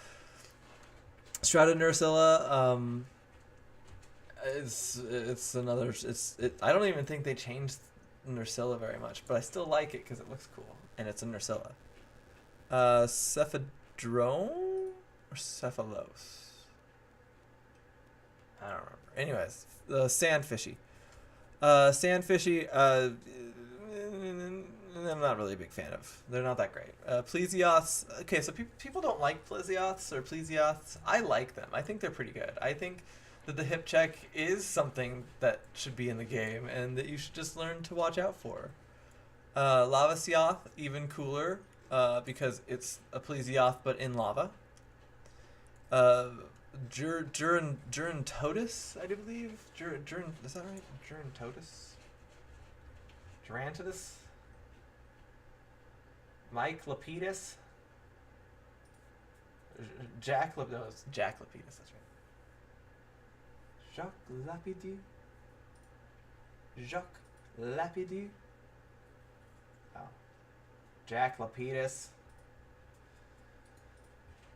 Shrouded Nursilla, it's another. I don't even think they changed Nursilla very much, but I still like it because it looks cool and it's a Nursilla. Cephadrome or Cephalos? I don't remember. Anyways, the Sandfishy. Sandfishy, I'm not really a big fan of. They're not that great. Plesioths. Okay, so people don't like Plesioths or Plesioths. I like them. I think they're pretty good. I think that the hip check is something that should be in the game and that you should just learn to watch out for. Lavasioth, even cooler, because it's a Plesioth but in lava. Durantotus, I do believe. Is that right? Durantotus? Durantidus? Mike Lapidus? Jack Lapidus, that's right. Jacques Lapidus? Jacques Lapidus? Oh. Jack Lapidus.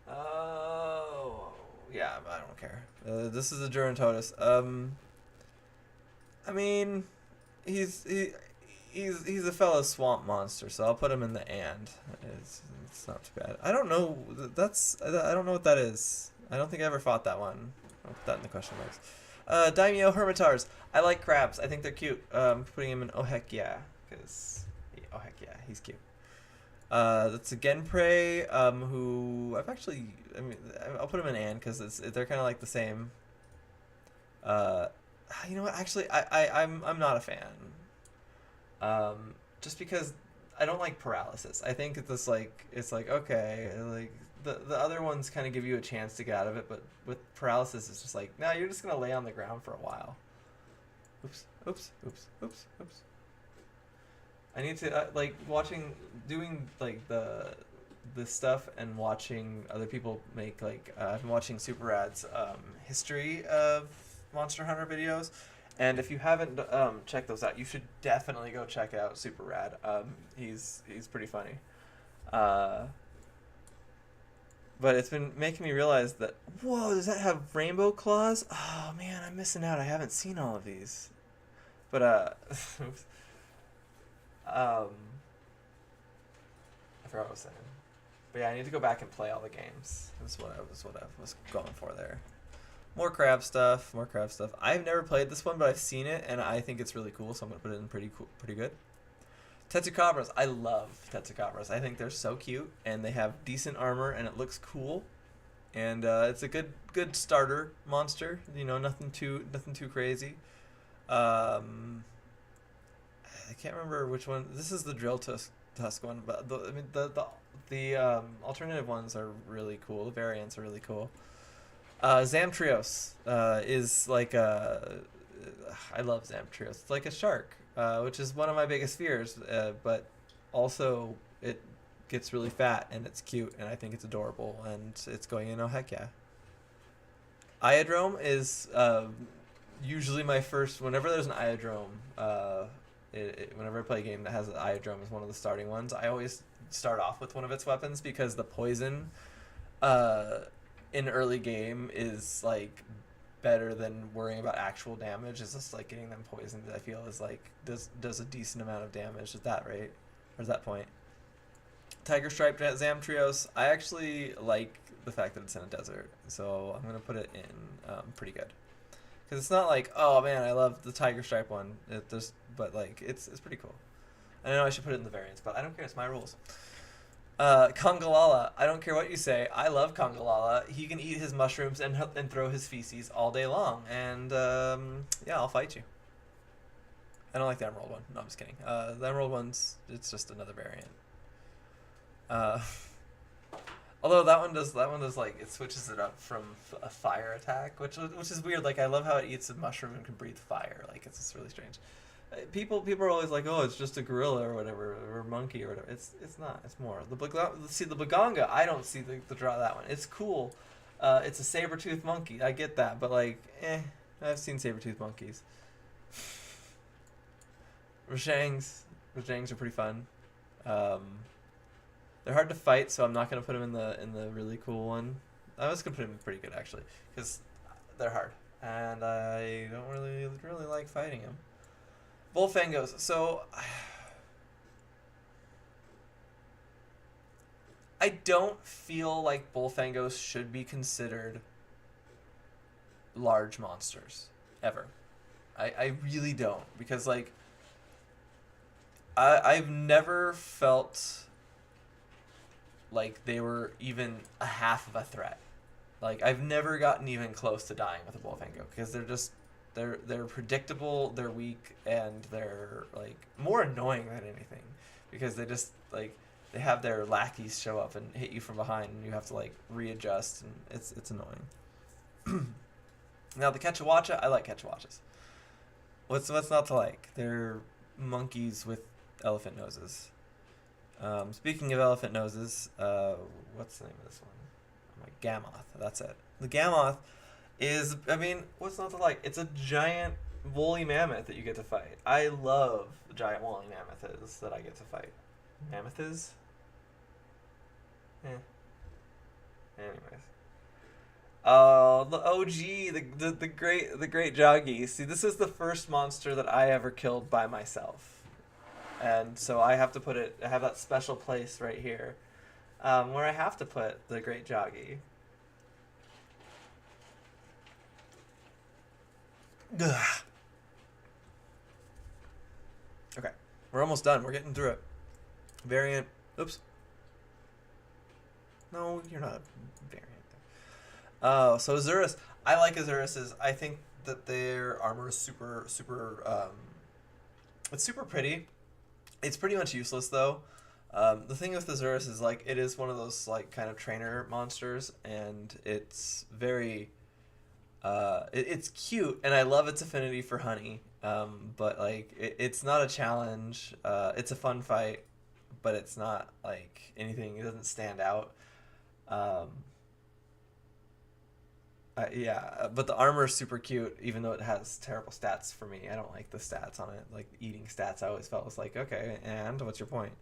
Oh, yeah, I don't care. This is a Durantotus. I mean, he's a fellow swamp monster, so I'll put him in the and. It's not too bad. I don't know. I don't know what that is. I don't think I ever fought that one. I'll put that in the question marks. Daimyo Hermitars. I like crabs. I think they're cute. Putting him in oh heck yeah, because oh heck yeah, he's cute. That's a Genprey, who I've actually. I mean, I'll put him in and because they're kind of like the same. You know what? Actually, I'm not a fan. Just because I don't like paralysis. I think it's like okay, like the other ones kind of give you a chance to get out of it, but with paralysis, it's just like no, you're just gonna lay on the ground for a while. Oops. I need to like doing like the stuff and watching other people make like I've been watching Super Rad's history of Monster Hunter videos. And if you haven't checked those out, you should definitely go check out Super Rad. He's pretty funny. But it's been making me realize that, whoa, does that have rainbow claws? Oh man, I'm missing out. I haven't seen all of these. But oops. I forgot what I was saying. But yeah, I need to go back and play all the games. That's what I was going for there. More crab stuff. I've never played this one, but I've seen it, and I think it's really cool, so I'm going to put it in pretty good. Tetsucabras. I love Tetsucabras. I think they're so cute, and they have decent armor, and it looks cool. And it's a good starter monster. You know, nothing too crazy. I can't remember which one. This is the Drill Tusk one, but the alternative ones are really cool. The variants are really cool. Zamtrios is like I love Zamtrios. It's like a shark, which is one of my biggest fears, but also it gets really fat and it's cute and I think it's adorable and it's going in oh heck yeah. Iodrome is usually my first, whenever there's an Iodrome, whenever I play a game that has an Iodrome as one of the starting ones, I always start off with one of its weapons because the poison in early game is like better than worrying about actual damage. It's just like getting them poisoned, I feel, is like does a decent amount of damage at that rate, or at that point. Tiger Stripe Zamtrios, I actually like the fact that it's in a desert, so I'm gonna put it in pretty good. Because it's not like, oh man, I love the Tiger Stripe one, but like it's pretty cool. I know I should put it in the variants, but I don't care, it's my rules. Congalala, I don't care what you say, I love Congalala. He can eat his mushrooms and throw his feces all day long, and yeah, I'll fight you. I don't like the Emerald one. No, I'm just kidding. The Emerald one's, it's just another variant. Although that one does like it switches it up from a fire attack, which is weird. Like I love how it eats a mushroom and can breathe fire. Like it's just really strange. People are always like, oh, it's just a gorilla or whatever, or monkey or whatever. It's not. It's more the Baganga. I don't see the draw of that one. It's cool. It's a saber tooth monkey. I get that, but like, I've seen saber tooth monkeys. Rajangs are pretty fun. Um, they're hard to fight, so I'm not gonna put them in the really cool one. I was gonna put them in pretty good actually, because they're hard, and I don't really like fighting them. Volfangos. So I don't feel like Bullfangos should be considered large monsters ever. I really don't, because like I've never felt like they were even a half of a threat. Like I've never gotten even close to dying with a Bullfango, because they're predictable, they're weak, and they're like more annoying than anything, because they just like they have their lackeys show up and hit you from behind, and you have to like readjust, and it's annoying. Now the Quechahuacha, I like Quechawachas. What's not to like? They're monkeys with elephant noses. Speaking of elephant noses, what's the name of this one? Oh my, Gamoth. That's it. The Gamoth is, I mean, what's not to like? It's a giant woolly mammoth that you get to fight. I love the giant woolly mammoths that I get to fight. Mammoths? Anyways. The OG, the great Joggy. See, this is the first monster that I ever killed by myself, and so I have to put it. I have that special place right here, where I have to put the great Joggy. Ugh. Okay, we're almost done. We're getting through it. Variant. Oops. No, you're not a variant. Oh, so Azurus. I like Azurus's. I think that their armor is super. It's super pretty. It's pretty much useless though. The thing with Azurus is like it is one of those like kind of trainer monsters, and it's very. It's cute, and I love its affinity for honey. But like it's not a challenge. It's a fun fight, but it's not like anything. It doesn't stand out. Um, yeah, but the armor is super cute, even though it has terrible stats for me. I don't like the stats on it. Like eating stats, I always felt was like, okay, and what's your point?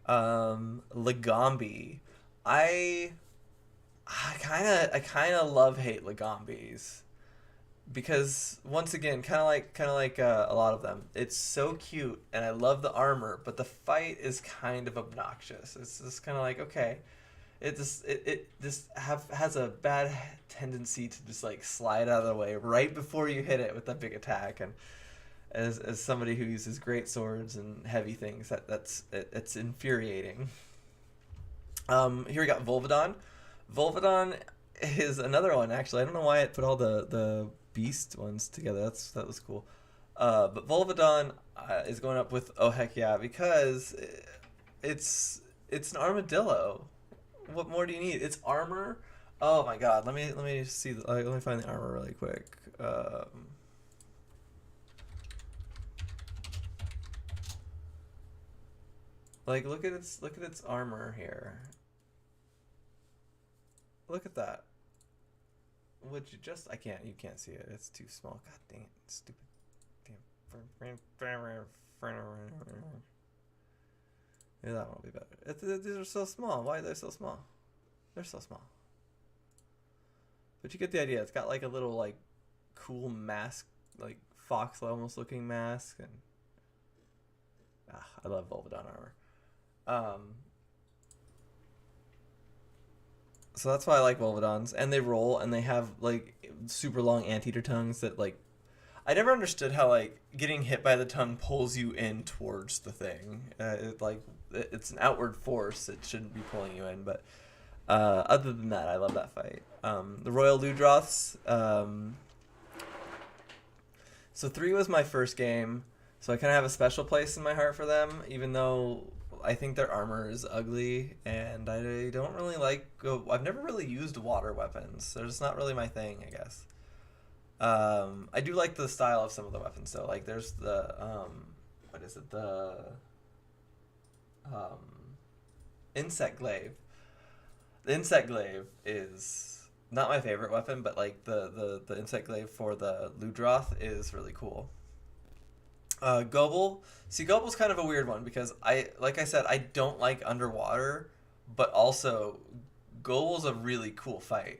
Lagombi. I I kind of love hate Lagombis, because once again, kind of like a lot of them. It's so cute, and I love the armor, but the fight is kind of obnoxious. It's just kind of like, okay, it just has a bad tendency to just like slide out of the way right before you hit it with that big attack. And as somebody who uses great swords and heavy things, it's infuriating. Here we got Volvidon. Volvidon is another one, actually. I don't know why it put all the beast ones together. That was cool. But Volvidon is going up with Oh Heck Yeah, because it's an armadillo. What more do you need? It's armor. Oh my god. Let me see. Let me find the armor really quick. Like look at its armor here. Look at that. Would you just? You can't see it. It's too small. God dang it. Stupid. Damn. Yeah, that one will be better. These are so small. Why are they so small? They're so small. But you get the idea. It's got like a little like cool mask, like fox almost looking mask, and I love Volvidon armor. So that's why I like Volvidons, and they roll, and they have like super long anteater tongues that like I never understood how like getting hit by the tongue pulls you in towards the thing. It's an outward force. It shouldn't be pulling you in, but other than that, I love that fight. The Royal Ludroths. So 3 was my first game, so I kind of have a special place in my heart for them, even though I think their armor is ugly, and I don't really like. I've never really used water weapons. They're just not really my thing, I guess. I do like the style of some of the weapons though. Like there's the what is it? The um, insect glaive. The insect glaive is not my favorite weapon, but like the insect glaive for the Ludroth is really cool. Gobel. See, Gobel's kind of a weird one because like I said, I don't like underwater, but also Gobel's a really cool fight.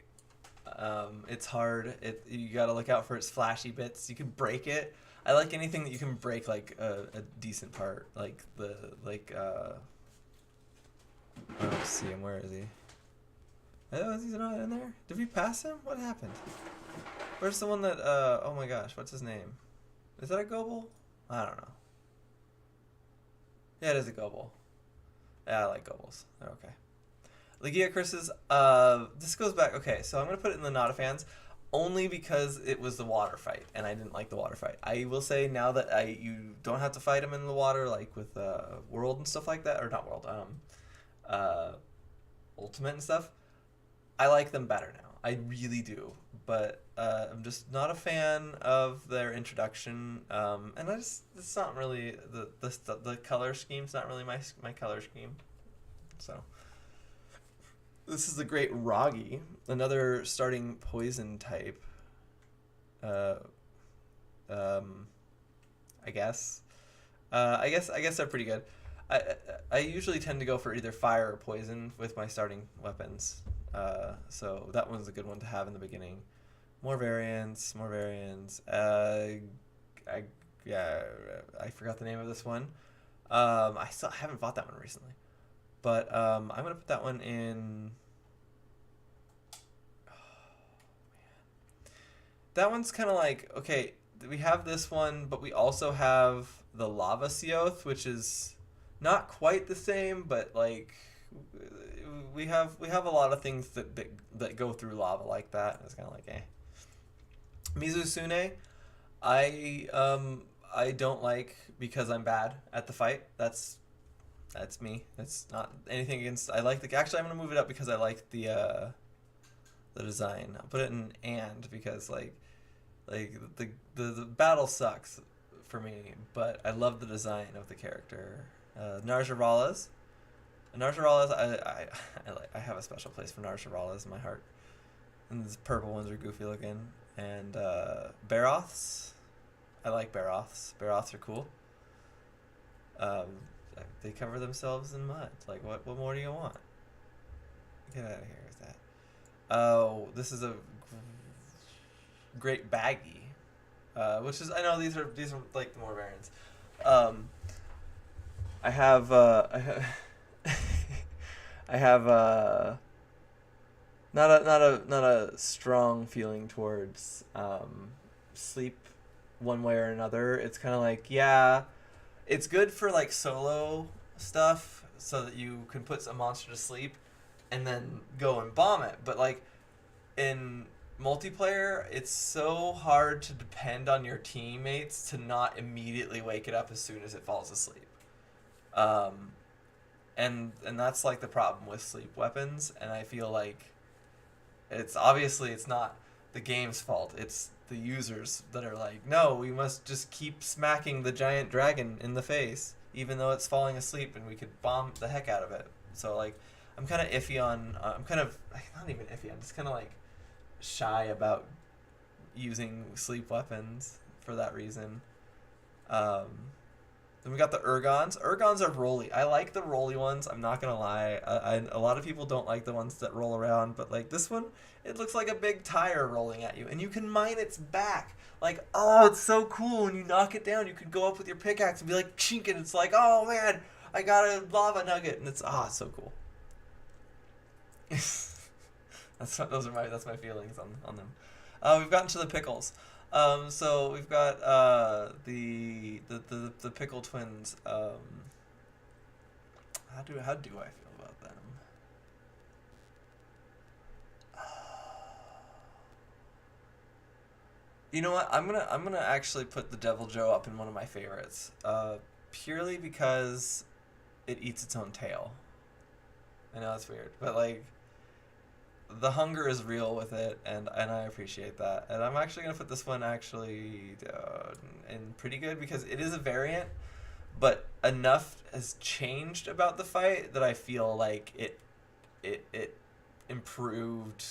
It's hard. You got to look out for its flashy bits. You can break it. I like anything that you can break like a decent part, like I don't see him. Where is he? Oh, is he not in there? Did we pass him? What happened? Where's the one that? Oh my gosh, what's his name? Is that a Gobel? I don't know. Yeah, it is a Gobel. Yeah, I like Gobels. They're okay. Legia Curses, this goes back, okay, so I'm going to put it in the not a fans, only because it was the water fight, and I didn't like the water fight. I will say now that you don't have to fight them in the water, like with World and stuff like that, or not World, uh, Ultimate and stuff, I like them better now. I really do, but I'm just not a fan of their introduction, and it's not really, the color scheme's not really my color scheme, so... This is the Great Roggy, another starting poison type. Uh, I guess. I guess they're pretty good. I usually tend to go for either fire or poison with my starting weapons. So that one's a good one to have in the beginning. More variants, more variants. Yeah, I forgot the name of this one. I haven't bought that one recently. But I'm going to put that one in... Oh, man. That one's kind of like, okay, we have this one, but we also have the Lava Seoth, which is not quite the same, but like we have a lot of things that go through lava like that. It's kind of like, eh. Mizusune, I don't like because I'm bad at the fight. That's me. That's not anything against. I like the. Actually, I'm gonna move it up because I like the design. I'll put it in and because the battle sucks for me, but I love the design of the character. Narjaralas. Narjaralas, I have a special place for Narjaralas in my heart. And these purple ones are goofy looking. And Baroths. I like Baroths. Baroths are cool. They cover themselves in mud. Like, what more do you want? Get out of here with that. Oh, this is a Great Baggy. Which is, I know these are like the more variants. I have I have not a strong feeling towards sleep one way or another. It's kind of like, yeah, it's good for like solo stuff so that you can put a monster to sleep and then go and bomb it. But like in multiplayer, it's so hard to depend on your teammates to not immediately wake it up as soon as it falls asleep. Um, and that's like the problem with sleep weapons, and I feel like it's not the game's fault. It's the users that are like, no, we must just keep smacking the giant dragon in the face, even though it's falling asleep, and we could bomb the heck out of it. So like, I'm kind of iffy on. I'm kind of not even iffy. I'm just kind of like shy about using sleep weapons for that reason. Then we got the Urgons. Urgons are rolly. I like the rolly ones. I'm not gonna lie. A lot of people don't like the ones that roll around, but like this one, it looks like a big tire rolling at you, and you can mine its back. Like, oh, it's so cool. When you knock it down, you can go up with your pickaxe and be like, chink it. It's like, oh man, I got a lava nugget, and it's so cool. That's my feelings on them. We've gotten to the pickles. So we've got the pickle twins. How do I feel about them? You know what? I'm gonna actually put the Devil Joe up in one of my favorites. Purely because it eats its own tail. I know that's weird, but like the hunger is real with it, and I appreciate that. And I'm actually gonna put this one actually in pretty good because it is a variant, but enough has changed about the fight that I feel like it improved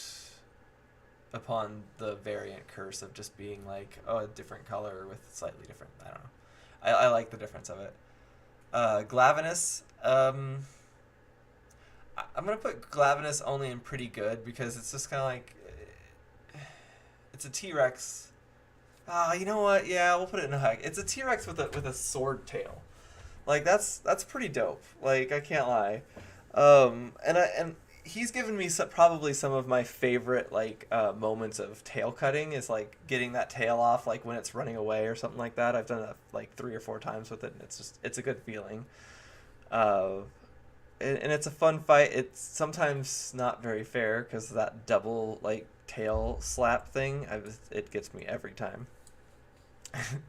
upon the variant curse of just being like, oh, a different color with slightly different. I don't know. I like the difference of it. Glavenus. I'm gonna put Glavenus only in pretty good because it's just kind of like it's a T Rex. You know what? Yeah, we'll put it in a hug. It's a T Rex with a sword tail. Like that's pretty dope. Like I can't lie. And he's given me probably some of my favorite like moments of tail cutting is like getting that tail off like when it's running away or something like that. I've done it like 3 or 4 times with it, and it's a good feeling. Uh, and it's a fun fight. It's sometimes not very fair because that double like tail slap thing. It gets me every time.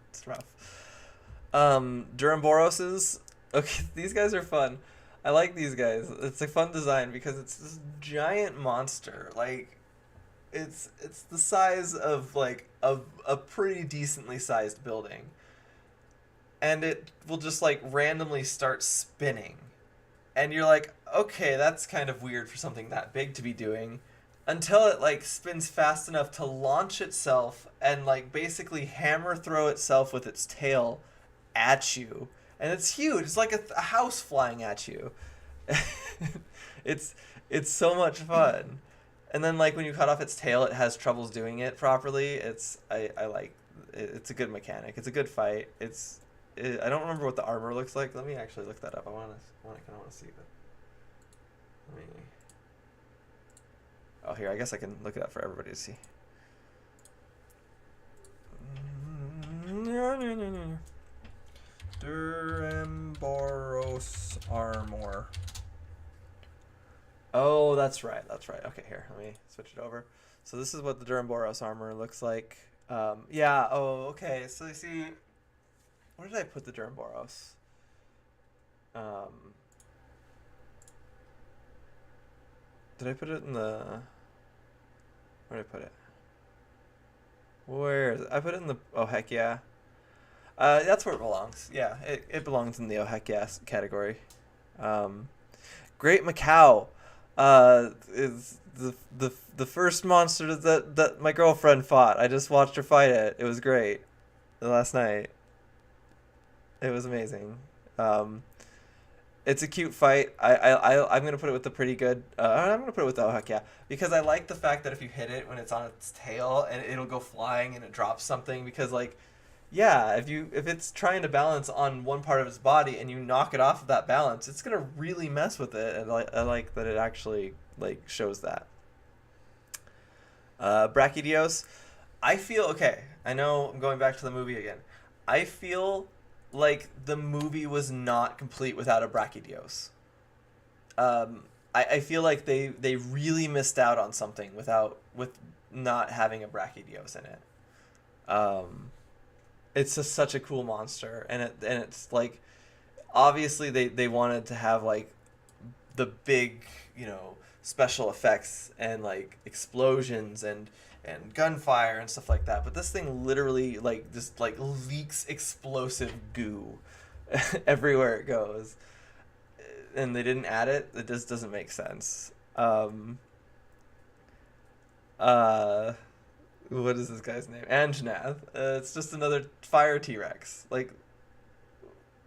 It's rough. Duramboroses. Okay, these guys are fun. I like these guys. It's a fun design because it's this giant monster. Like, it's the size of like a pretty decently sized building, and it will just like randomly start spinning, and you're like, okay, that's kind of weird for something that big to be doing, until it like spins fast enough to launch itself and like basically hammer throw itself with its tail at you, and it's huge. It's like a house flying at you. it's it's so much fun. And then like when you cut off its tail, it has troubles doing it properly. I like it's a good mechanic. It's a good fight. I don't remember what the armor looks like. Let me actually look that up. I kind of want to see that. Let me. Oh, here. I guess I can look it up for everybody to see. Duramboros armor. Oh, that's right. That's right. Okay, here. Let me switch it over. So this is what the Duramboros armor looks like. Yeah. Oh, okay. So you see, where did I put the Duramboros? Um, did I put it in the? Where did I put it? Where is it? I put it in the. Oh heck yeah. That's where it belongs. Yeah, it belongs in the oh heck yes category. Um, Great Macau is the first monster that my girlfriend fought. I just watched her fight it. It was great. Last night. It was amazing. Um, it's a cute fight. I'm gonna put it with the pretty good. I'm gonna put it with the oh heck yeah because I like the fact that if you hit it when it's on its tail and it'll go flying and it drops something because like yeah, if it's trying to balance on one part of its body and you knock it off of that balance, it's gonna really mess with it. And I like that it actually like shows that. Brachydios, I feel okay. I know I'm going back to the movie again. I feel like the movie was not complete without a Brachydios. I feel like they really missed out on something with not having a Brachydios in it. Um, it's just such a cool monster, and it's like obviously they wanted to have like the big special effects and like explosions and gunfire and stuff like that, but this thing literally like just like leaks explosive goo everywhere it goes, and they didn't add it. It just doesn't make sense. Uh what is this guy's name? Anjanath. It's just another fire T-Rex. Like,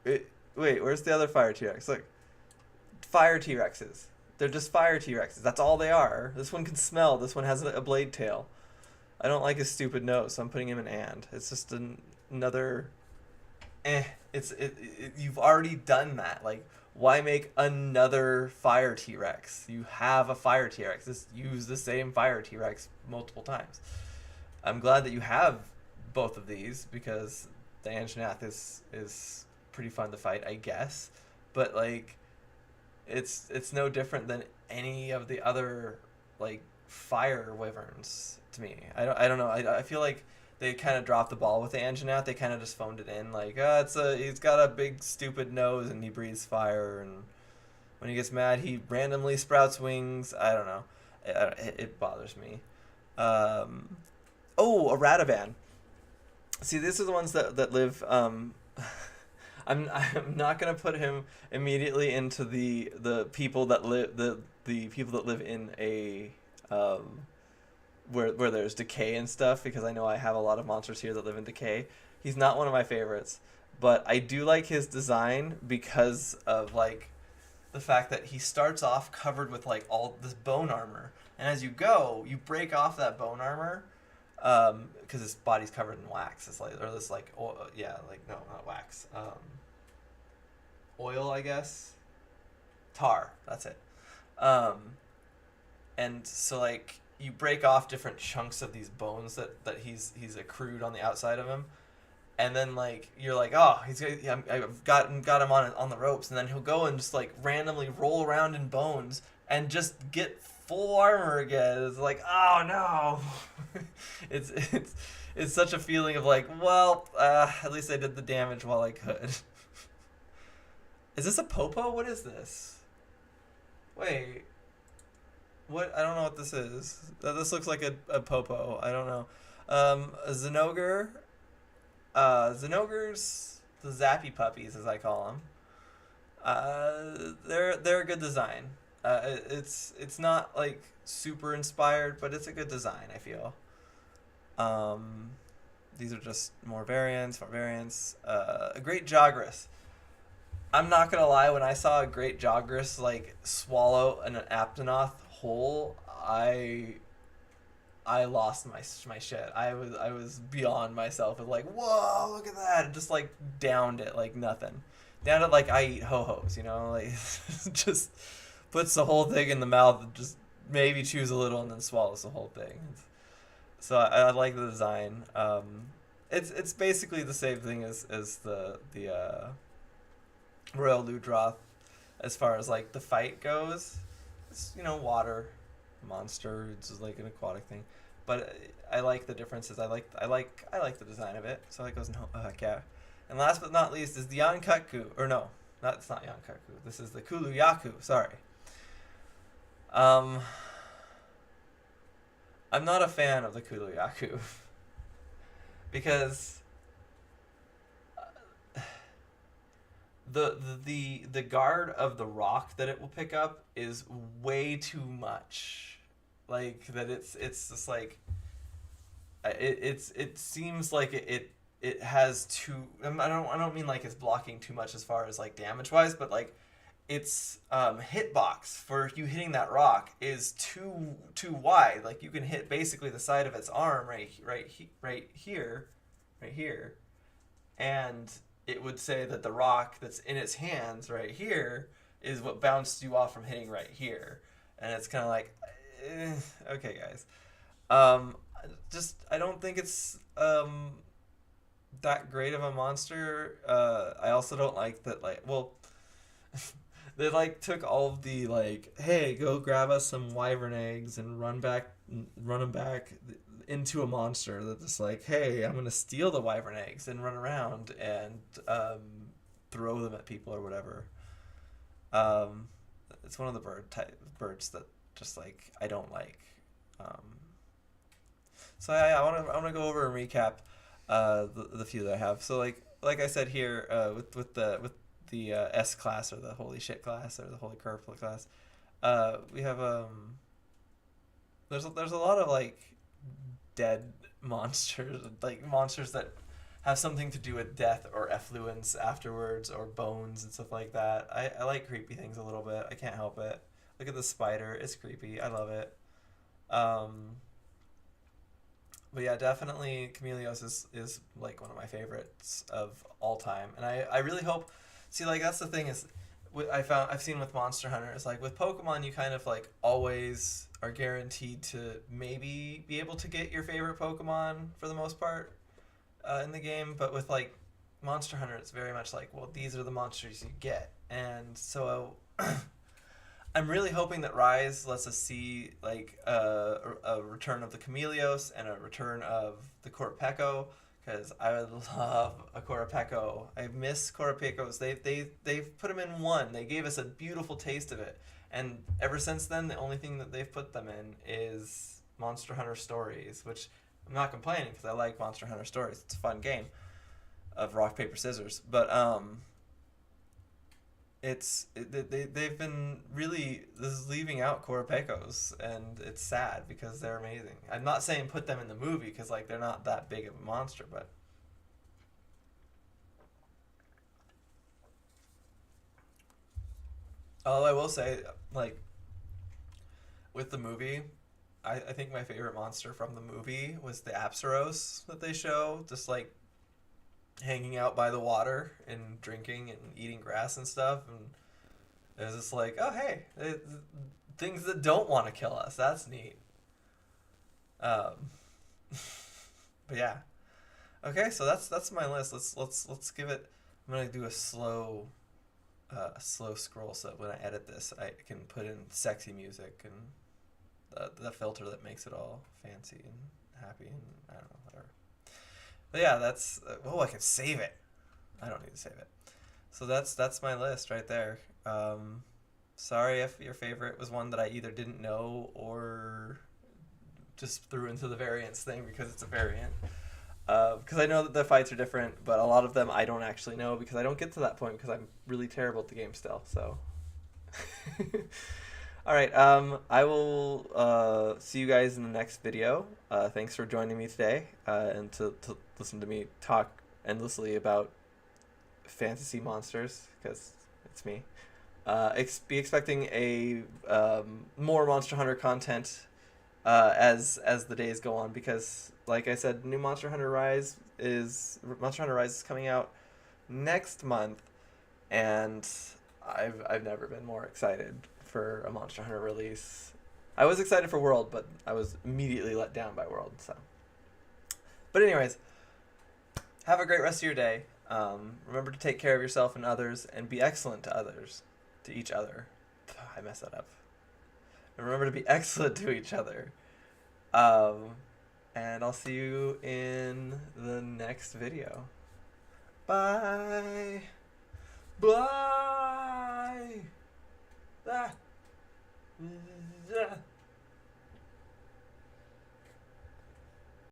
wait, where's the other fire T-Rex? Look, fire T-Rexes. They're just fire T-Rexes. That's all they are. This one can smell. This one has a blade tail. I don't like his stupid nose, so I'm putting him in and. It's just another. You've already done that. Like, why make another fire T-Rex? You have a fire T-Rex. Just use the same fire T-Rex multiple times. I'm glad that you have both of these because the Anjanath is pretty fun to fight, I guess. But like, it's no different than any of the other like fire wyverns to me. I don't know. I feel like they kind of dropped the ball with the engine out. They kind of just phoned it in, like, he's got a big stupid nose and he breathes fire, and when he gets mad, he randomly sprouts wings. I don't know. It bothers me. Oh, a Radavan. See, these are the ones that live. I'm not gonna put him immediately into the people that live the people that live in a where there's decay and stuff, because I know I have a lot of monsters here that live in decay. He's not one of my favorites, but I do like his design because of like the fact that he starts off covered with like all this bone armor, and as you go, you break off that bone armor, because his body's covered in wax. It's like, or this like, like, no, not wax, oil, I guess, tar. That's it. And so like you break off different chunks of these bones that he's accrued on the outside of him, and then like you're like, oh, I've got him on the ropes, and then he'll go and just like randomly roll around in bones and just get full armor again. It's like, oh no. it's such a feeling of like, well, at least I did the damage while I could. Is this a Popo? What is this? Wait. What? I don't know what this is. This looks like a Popo. I don't know. A Zinogre. Zinogre's the Zappy puppies, as I call them. They're a good design. It's not like super inspired, but it's a good design, I feel. These are just more variants. A Great Jagras. I'm not gonna lie, when I saw a Great Jagras like swallow an Aptonoth whole, I lost my shit. I was beyond myself. With like, whoa, look at that! And just like downed it like nothing. Downed it like I eat ho-hos, you know, like just puts the whole thing in the mouth and just maybe chews a little and then swallows the whole thing. So I like the design. It's basically the same thing as the Royal Ludroth as far as like the fight goes. It's, you know, water monster. It's just like an aquatic thing, but I like the differences. I like the design of it. So it goes in yeah. And last but not least is the Yankutku, or no, it's not Yankutku. This is the Kuluyaku. Sorry. I'm not a fan of the Kuluyaku because the guard of the rock that it will pick up is way too much. Like that, it's just like it seems like it has too. I don't mean like it's blocking too much as far as like damage wise, but like its hitbox for you hitting that rock is too wide. Like you can hit basically the side of its arm right here, and it would say that the rock that's in its hands right here is what bounced you off from hitting right here, and it's kind of like, okay, guys, I don't think it's that great of a monster. I also don't like that, like, well. They like took all of the like, hey, go grab us some wyvern eggs and run them back into a monster that's just like, hey, I'm gonna steal the wyvern eggs and run around and throw them at people or whatever. It's one of the birds that just like I don't like. So I want to go over and recap the few that I have. So like I said here, with the S class, or the holy shit class, or the holy curve class, we have there's a lot of like dead monsters, like monsters that have something to do with death or effluence afterwards, or bones and stuff like that. I like creepy things a little bit. I can't help it. Look at the spider. It's creepy. I love it. But yeah, definitely Chameleos is like one of my favorites of all time, and I really hope. See, like that's the thing is, I've seen with Monster Hunter, it's like with Pokemon you kind of like always are guaranteed to maybe be able to get your favorite Pokemon for the most part in the game, but with like Monster Hunter it's very much like, well, these are the monsters you get, and so I'm really hoping that Rise lets us see like a return of the Chameleos and a return of the Korapeko, because I would love a Korapeko. I miss Korapekos. They've put them in one. They gave us a beautiful taste of it, and ever since then, the only thing that they've put them in is Monster Hunter Stories, which I'm not complaining because I like Monster Hunter Stories. It's a fun game of rock paper scissors, but they've been really this is leaving out Korapekos, and it's sad because they're amazing. I'm not saying put them in the movie because like they're not that big of a monster, but although I will say like with the movie, I think my favorite monster from the movie was the Apsaros that they show, just like hanging out by the water and drinking and eating grass and stuff, and it was just like, oh hey, things that don't want to kill us. That's neat. Um, but yeah. Okay, so that's my list. Let's give it. I'm gonna do a slow scroll so when I edit this, I can put in sexy music and the filter that makes it all fancy and happy and I don't know whatever. But yeah, that's oh I can save it. I don't need to save it. So that's my list right there. Sorry if your favorite was one that I either didn't know or just threw into the variants thing because it's a variant. Because I know that the fights are different, but a lot of them I don't actually know because I don't get to that point because I'm really terrible at the game still. So, all right. I will see you guys in the next video. Thanks for joining me today and to listen to me talk endlessly about fantasy monsters because it's me. Be expecting a more Monster Hunter content as the days go on because, like I said, new Monster Hunter Rise is coming out next month, and I've never been more excited for a Monster Hunter release. I was excited for World, but I was immediately let down by World. So, but anyways, have a great rest of your day. Remember to take care of yourself and others, and be excellent to others, to each other. I messed that up. And remember to be excellent to each other. Um, and I'll see you in the next video. Bye. Bye. Ah.